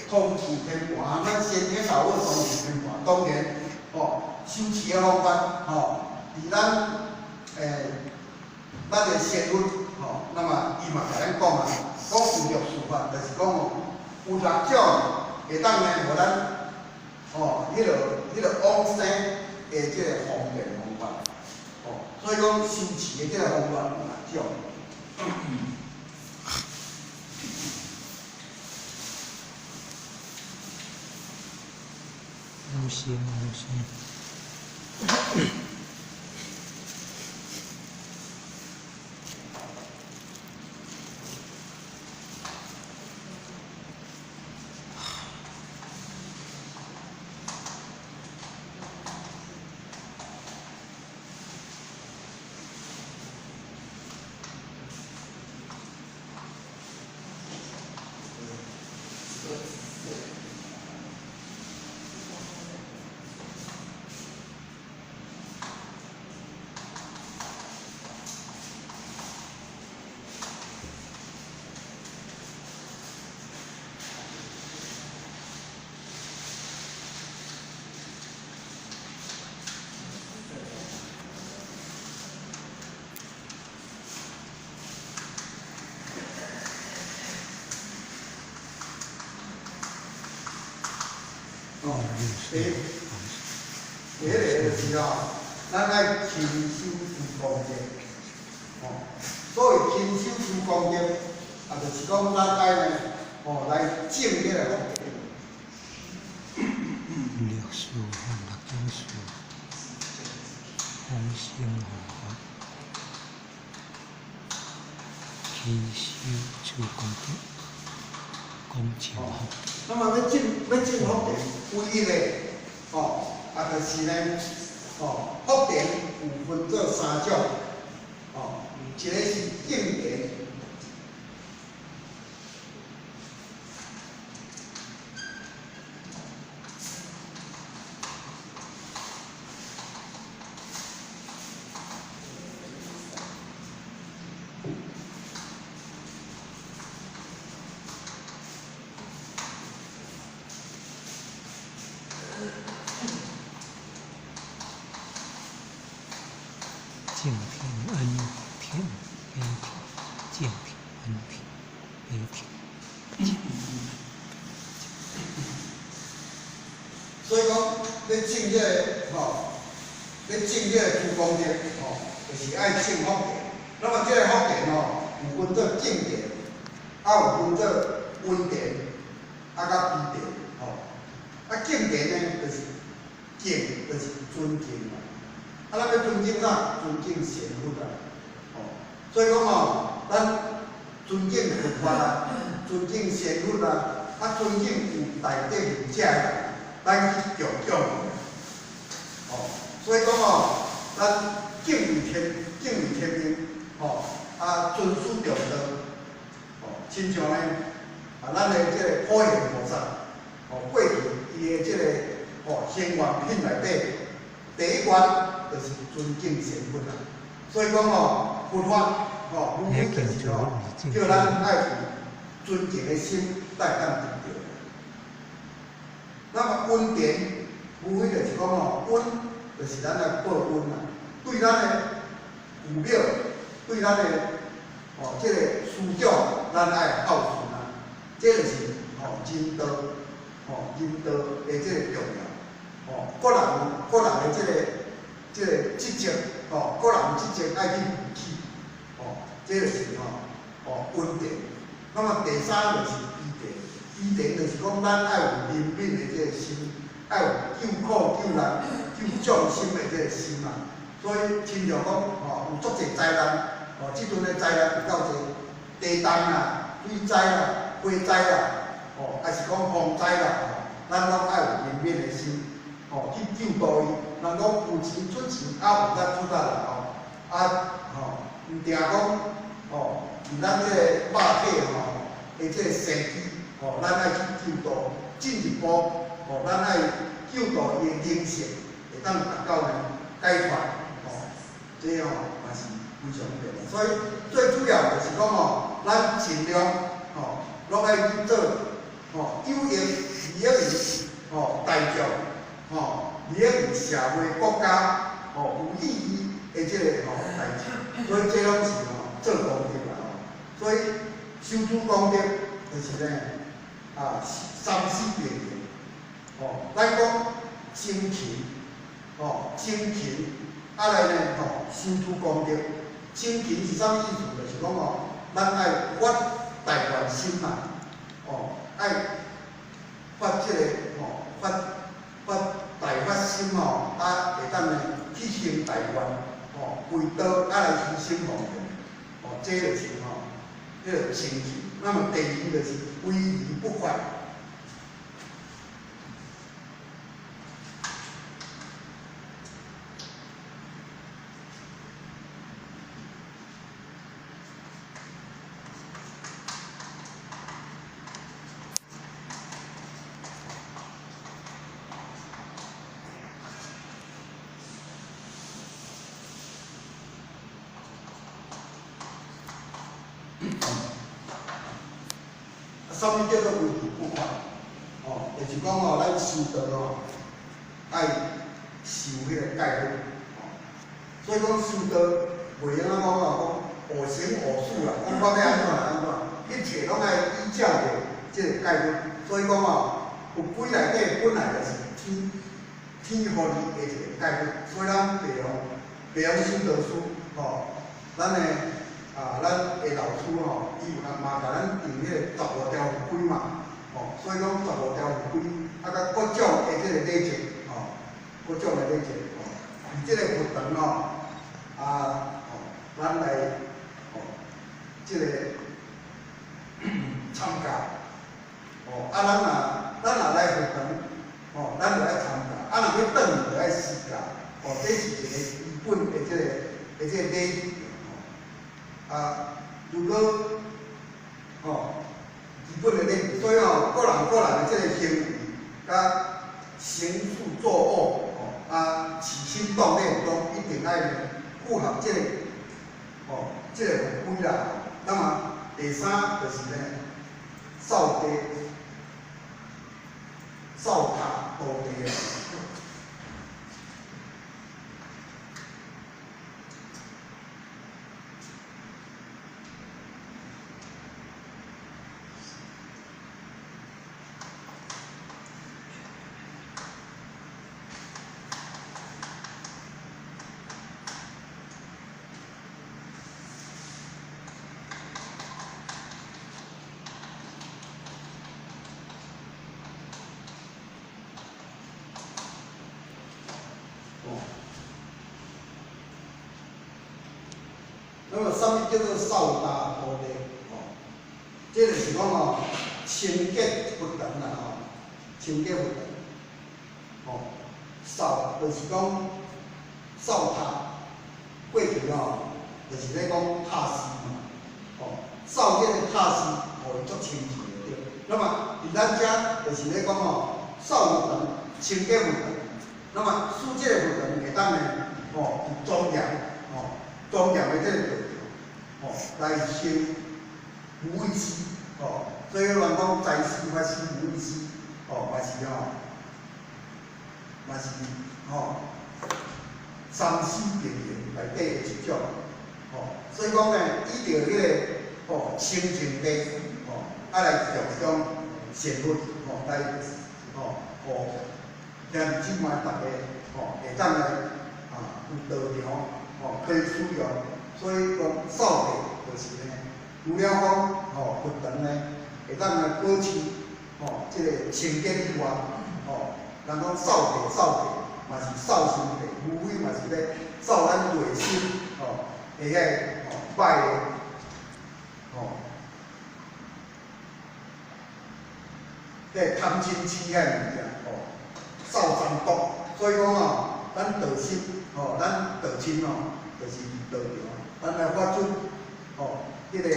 空气天盘，咱先天把握空气天盘，当然修持的方法伫咱的先论那么伊嘛甲咱讲有六术法，就是讲有6种会当呢，互咱迄个往生的即个方便方法所以讲修持的即个方法有6种。无行。第一个就是咱爱勤修自功者，所谓亲手手工业，就是讲咱爱呢，来种迄个福田。历史和六种树，丰盛和华，起手手工业，工程福。那么要种福田，唯一的就是呢，福田有分做3种，一个是种田。种田、恩田、悲田、种田、恩田、悲田。所以讲，要种这个要种这个手工业，就是爱种福田。那么这个福田有分做种田，有分做温田，甲肥田，种田呢就是种就是尊敬啦。咱要尊敬啥？尊敬贤妇啦。所以讲咱尊敬佛法啦，尊敬贤妇啦，尊敬有大德有者啦，咱去供养伊。所以讲咱敬畏天命，遵守中道。亲像呢，咱的这个普贤菩萨，过去伊的这个显愿品内底，第一关就是尊敬贤妇啦。所以讲佛法无非就是叫咱爱有尊敬的心来当得到。那么温田无非就是讲温，就是咱来报恩啦。对咱的父母，对咱的这个师长，咱爱孝顺啦。这就是人道，人道的这个重要。个人的这个职责，个人职责爱去负起。这就是温田。那么第三就是肥田，肥田就是讲咱爱有怜悯的这个心，爱有救苦救难、救众生的这个心啊。所以亲像讲有足侪灾难，即阵的灾难有够侪，地震啦、水灾啦、火灾啦，还是讲风灾啦，咱拢爱有怜悯的心，去救度伊。人讲有钱出钱，有咱出力啦，毋定讲伫咱这个肉体的这个身体，咱爱去救度，进一步咱爱救度伊的灵性，会当达到呢解脱，这也是非常重要。所以最主要就是讲咱尽量拢爱去做有益利益大众，利益社会国家有意义的这个代志，所以这拢是做功德啦。所以修诸功德就是呢三四遍的，咱讲精勤，精勤，来呢修诸功德。精勤是啥意思？就是讲咱爱发大愿心嘛，爱发这个发大发心会当呢去行大愿，为道来牺牲奉献，这就是这个精勤。那么第二就是威仪不坏。啥物叫做威仪不坏？就是讲咱修道爱受迄个戒律，所以讲修道袂用讲我行我素啦，讲我要安怎安怎，一切拢爱依照着即个戒律。所以讲有鬼内底本来就是天互你的一个戒律，所以咱袂用修道书，咱的老师吼，伊有嘛甲咱定迄个15条法规嘛，吼，所以讲15条法规，啊，甲各种的即个礼节，吼，各种的礼节，吼，以即个活动吼，咱来，吼，即个参加，吼，咱若来活动，吼，咱就爱参加，若要转去就爱施教，吼，这是一个基本的即个礼仪。如果基本的礼，所以个人的即个行为，甲行事作恶，起心动念中一定爱符合即个即个法规啦。那么第三就是呢，扫地、扫塔、倒地。那么什么叫做扫大拖地？这就是讲清洁活动啦，清洁活动，扫就是讲扫塔，过去就是咧讲拍死嘛，扫这个拍死，互伊足清净的对。那么伫咱遮就是咧讲扫活动、清洁活动，那么书这个活动会当呢，庄严，庄严的这个道理，来行无畏师，所以人讲在师法师无畏师，嘛是三师并行内底的一种，所以讲呢，依照迄个清净地，来着重善律，来让即卖大家会当来有道场可以使用，所以讲扫地就是呢，除了讲活动呢会当来保持即个清洁以外，人讲扫地嘛是扫身体，无非嘛是咧扫咱内心会遐歹的迄贪嗔痴遐物件扫三毒，所以讲咱道心咱道亲就是道场，咱来发出迄个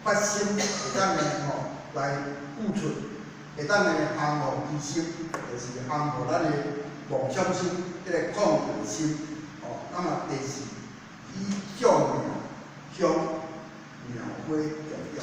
发心，会当呢来付出，会当呢降伏疑心，就是降伏咱的妄想心，迄个控制心。那么第四，以向描绘重要。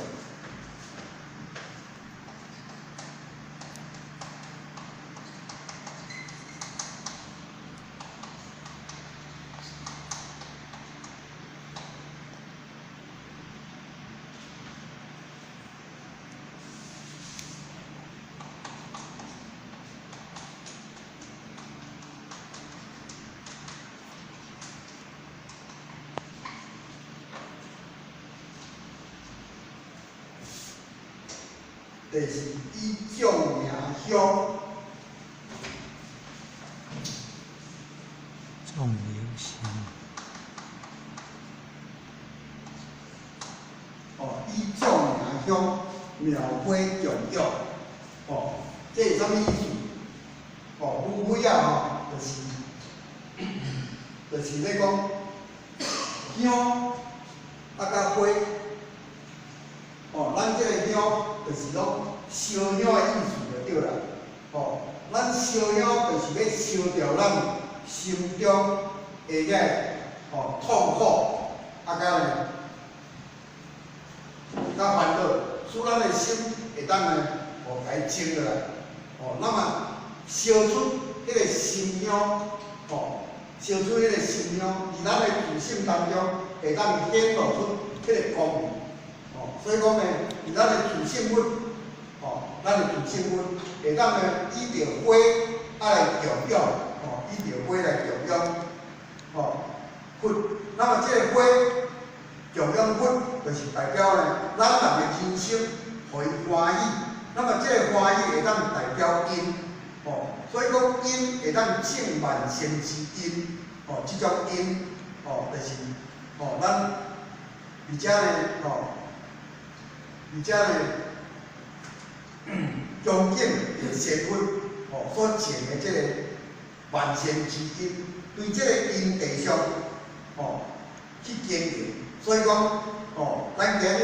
就是以种名香，种名香，以种名香描绘重要，这是啥物意思？无非就是咧讲香甲花。咱这个香就是讲烧香的意思就对啦。咱烧香就是要烧掉咱心中的痛苦，甲烦恼，使咱的心会当呢，甲伊清落来。那么烧出迄个心香，烧出迄个心香，伫咱的自信当中会当显露出迄个光明。所以讲呢，伫咱的自信分，咱的自信分会当呢依着花来重用，依着花来重用。佛。那么这个花供养佛，就是代表呢，咱人的人生互伊欢喜。那么这个欢喜会当代表因，所以讲因会当种万善之因，这种因，就是，咱而且呢，而且呢，恭敬的善佛，所种的这个万善之因，对这个因地上，去经营。所以讲，咱今日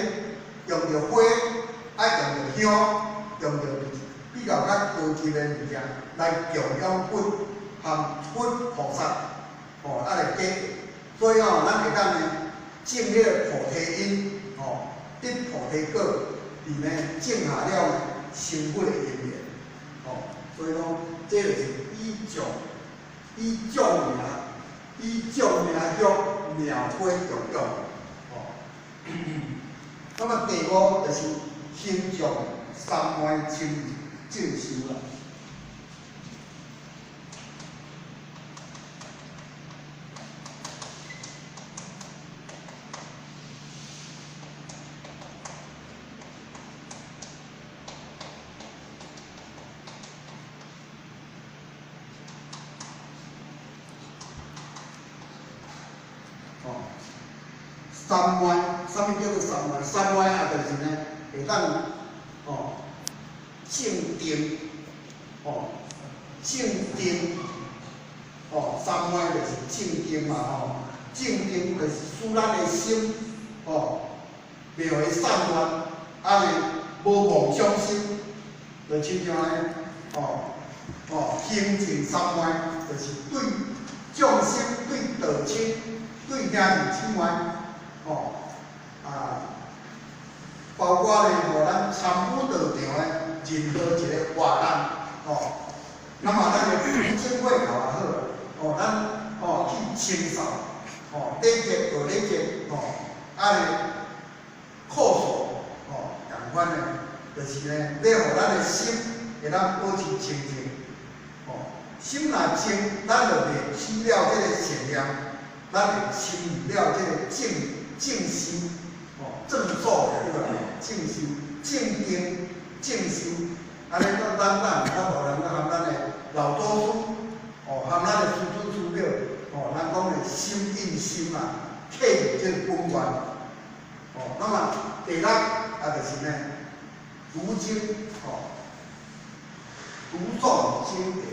用着花，爱用着香，用着比较较高级的物件来供养佛和佛菩萨，来结。所以咱会当呢种迄个菩提因，得菩提果，里面种下了成佛的因缘，所以讲这就是以种名育苗花供养，那么第五就是形象三昧正修啦。三昧，啥物叫做三昧？三昧啊，就是呢，会当正定，正定，三昧就是正定嘛，正定就是使咱的心，袂会散乱，安尼无妄想心，就亲像呢，清净三昧，就是对众生、对道亲、对兄弟姊妹。包括呢，互咱参悟道场的任何一个活动，那么咱的福生会头也好，咱去清扫，礼节就礼节，安尼靠数，共款的，就是呢，要互咱的心会当保持清净，心若清，咱就袂起了这个善念，咱就参与了这个正修，正坐的对吧？正修、正定、正修，安尼咱较大人含咱的老祖宗，含咱的师尊师表，咱讲的心印心啊，刻入这个根源。那么第六就是呢，读经，读诵经典。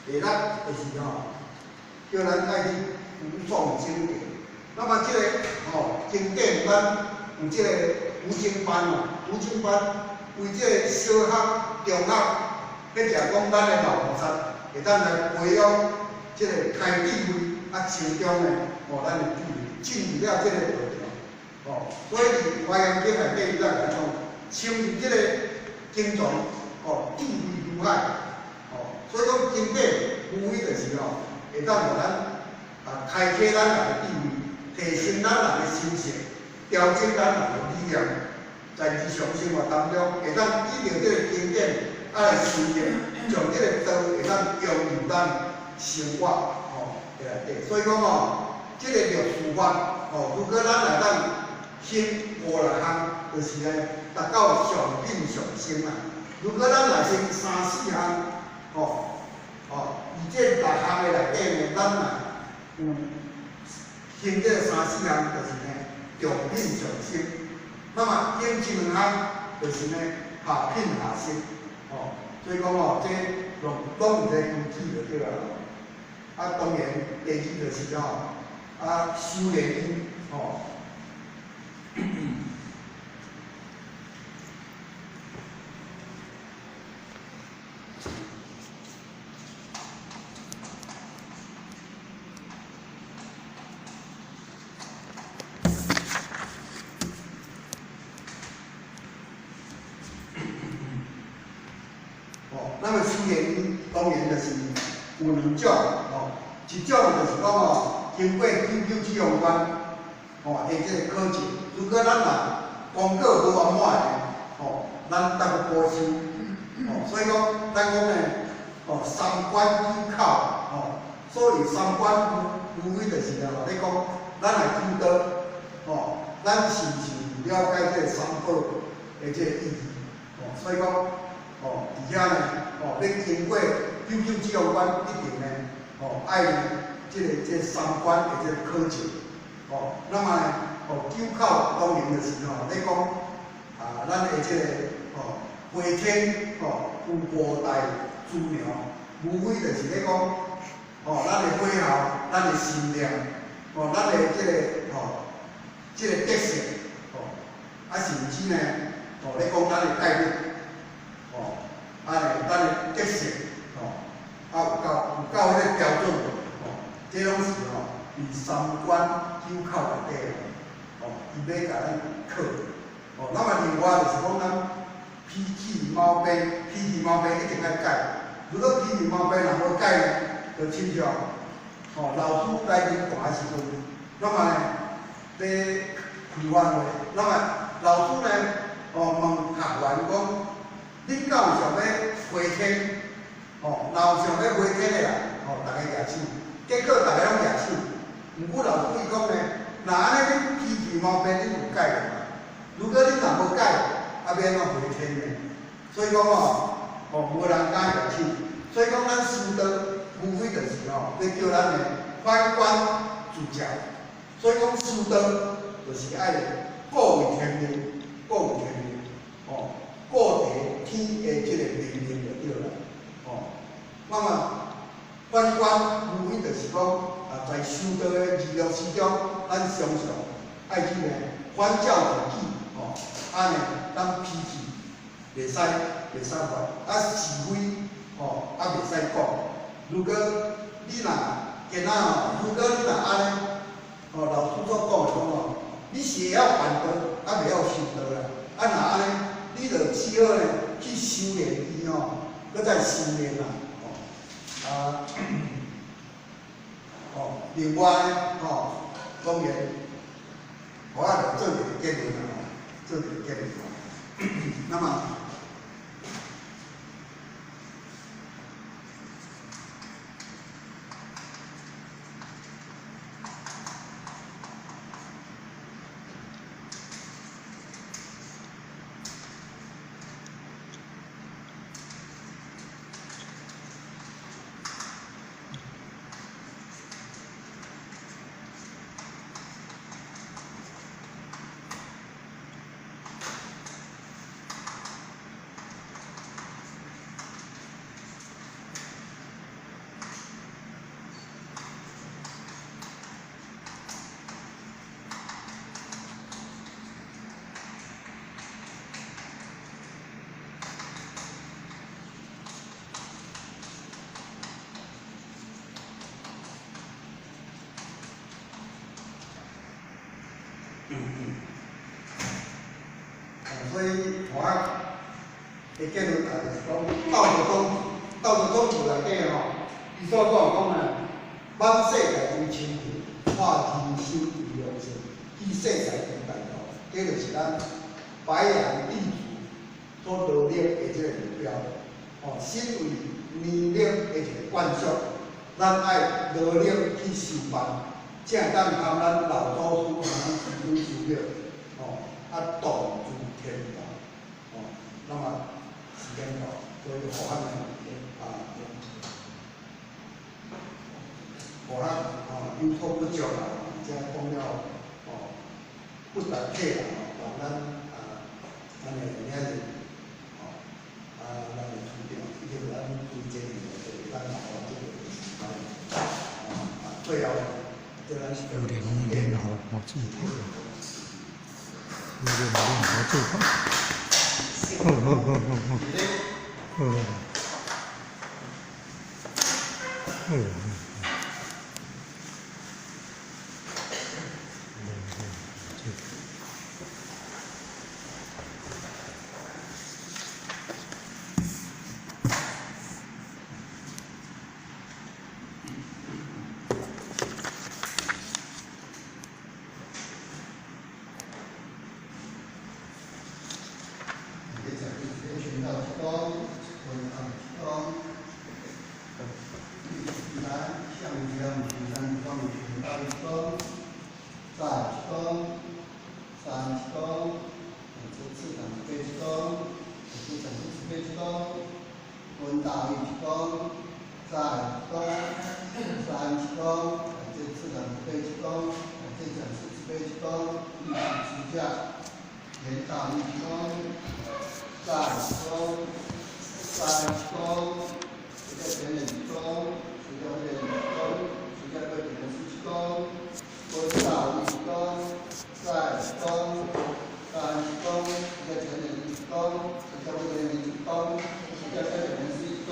第六就是叫咱爱去读诵经典。那么这个经典咱有这个读经班读经班为这个小学、中学，或者讲咱的老菩萨，会当来培养这个开智慧成长的咱的智慧，进入了这个道场。所以伫《华严经》内底咱来讲，深入这个经传，智慧如海。所以讲经典无非就是会当互咱开启咱人的智慧，提升咱人的心性，调整咱人的力量，在日常生活当中会当依照这个经典来实践，将这个道会当融入咱生活内底。所以讲这个律事法如果咱来当行5-6项，就是呢达到上品上升啦。如果咱来行3-4项，以这6项的内底呢，咱有行这3-4项，就是呢上品上升。那么行这2项，就是呢下品下升。所以讲这拢有一个根据就对了。当然第二就是修炼因种一种就是讲经过99指挥官下即个考证，如果咱若公告无完满的咱答不保修所以讲咱讲咧三关九口所以三关无非就是咧讲咱来求道咱是毋是了解这三宝的这个意义所以讲而且呢要经过99指挥官一定呢爱这三关的这个考证那么呢9口当然就是咧讲咱的这个回天有五代祖庙，无非就是咧讲咱的火候、咱的心量咱的这个特色甚至呢咧讲咱的概念咱的特色有够迄个标准这拢是伫三关9口内底伊要甲咱考那么另外就是讲咱脾气毛病一定要改。如果脾气毛病若无改呢，就亲像老师在恁大时阵，那么呢要开完会，那么老师呢问学员讲，恁敢有想要回天？若有想要回天的啦，大家举手。结果大家拢举手，毋过老师伊讲呢，若安尼恁脾气毛病恁有改的嘛？如果恁若无改，要安怎回天呢？所以讲无人敢举手。所以讲咱师道无非就是要叫咱的反观自照。所以讲师道就是爱顾为天命，顾为天命顾地天的即个命令就对了那么反观无非就是讲在修道的娱乐之中，咱常常爱去呢反照自己安尼咱脾气袂使坏是非袂使讲。如果你若今仔如果你若安尼老师所讲的讲你是会晓办道，袂晓修道啦。若安尼，你就只好呢去修炼伊搁再修炼啦。另外呢当然，我也做一个结论那么。所以我的结论就是讲，道德宗旨内底伊所讲呢，万世界为清净，化人生为良性，以世界为大道，这就是咱白羊地主所罗列的这个目标。身为年龄的一个观赏，咱爱努力去修办，才会当通咱老祖师咱师祖师庙道诸天道那么时间到，所以互咱互咱有所不足啦，而且讲了不达客啦，让咱咱的遐个咱的处长，以及咱推荐的咱老这个时间最后对咱是有点好记头。有点好做法。三鞠躬，这次长慈悲鞠躬，这次长慈悲鞠躬，闻大力鞠躬，再鞠躬，三鞠躬，这次长慈悲鞠躬，这长慈悲鞠躬，立起支架，言大力鞠躬，再鞠躬，三鞠躬，这个前人鞠躬，这个后人鞠躬，这个对人鞠躬，闻大力鞠躬。再鞠躬，三鞠躬，一个前人鞠躬，一个后人鞠躬，一个对人鞠躬。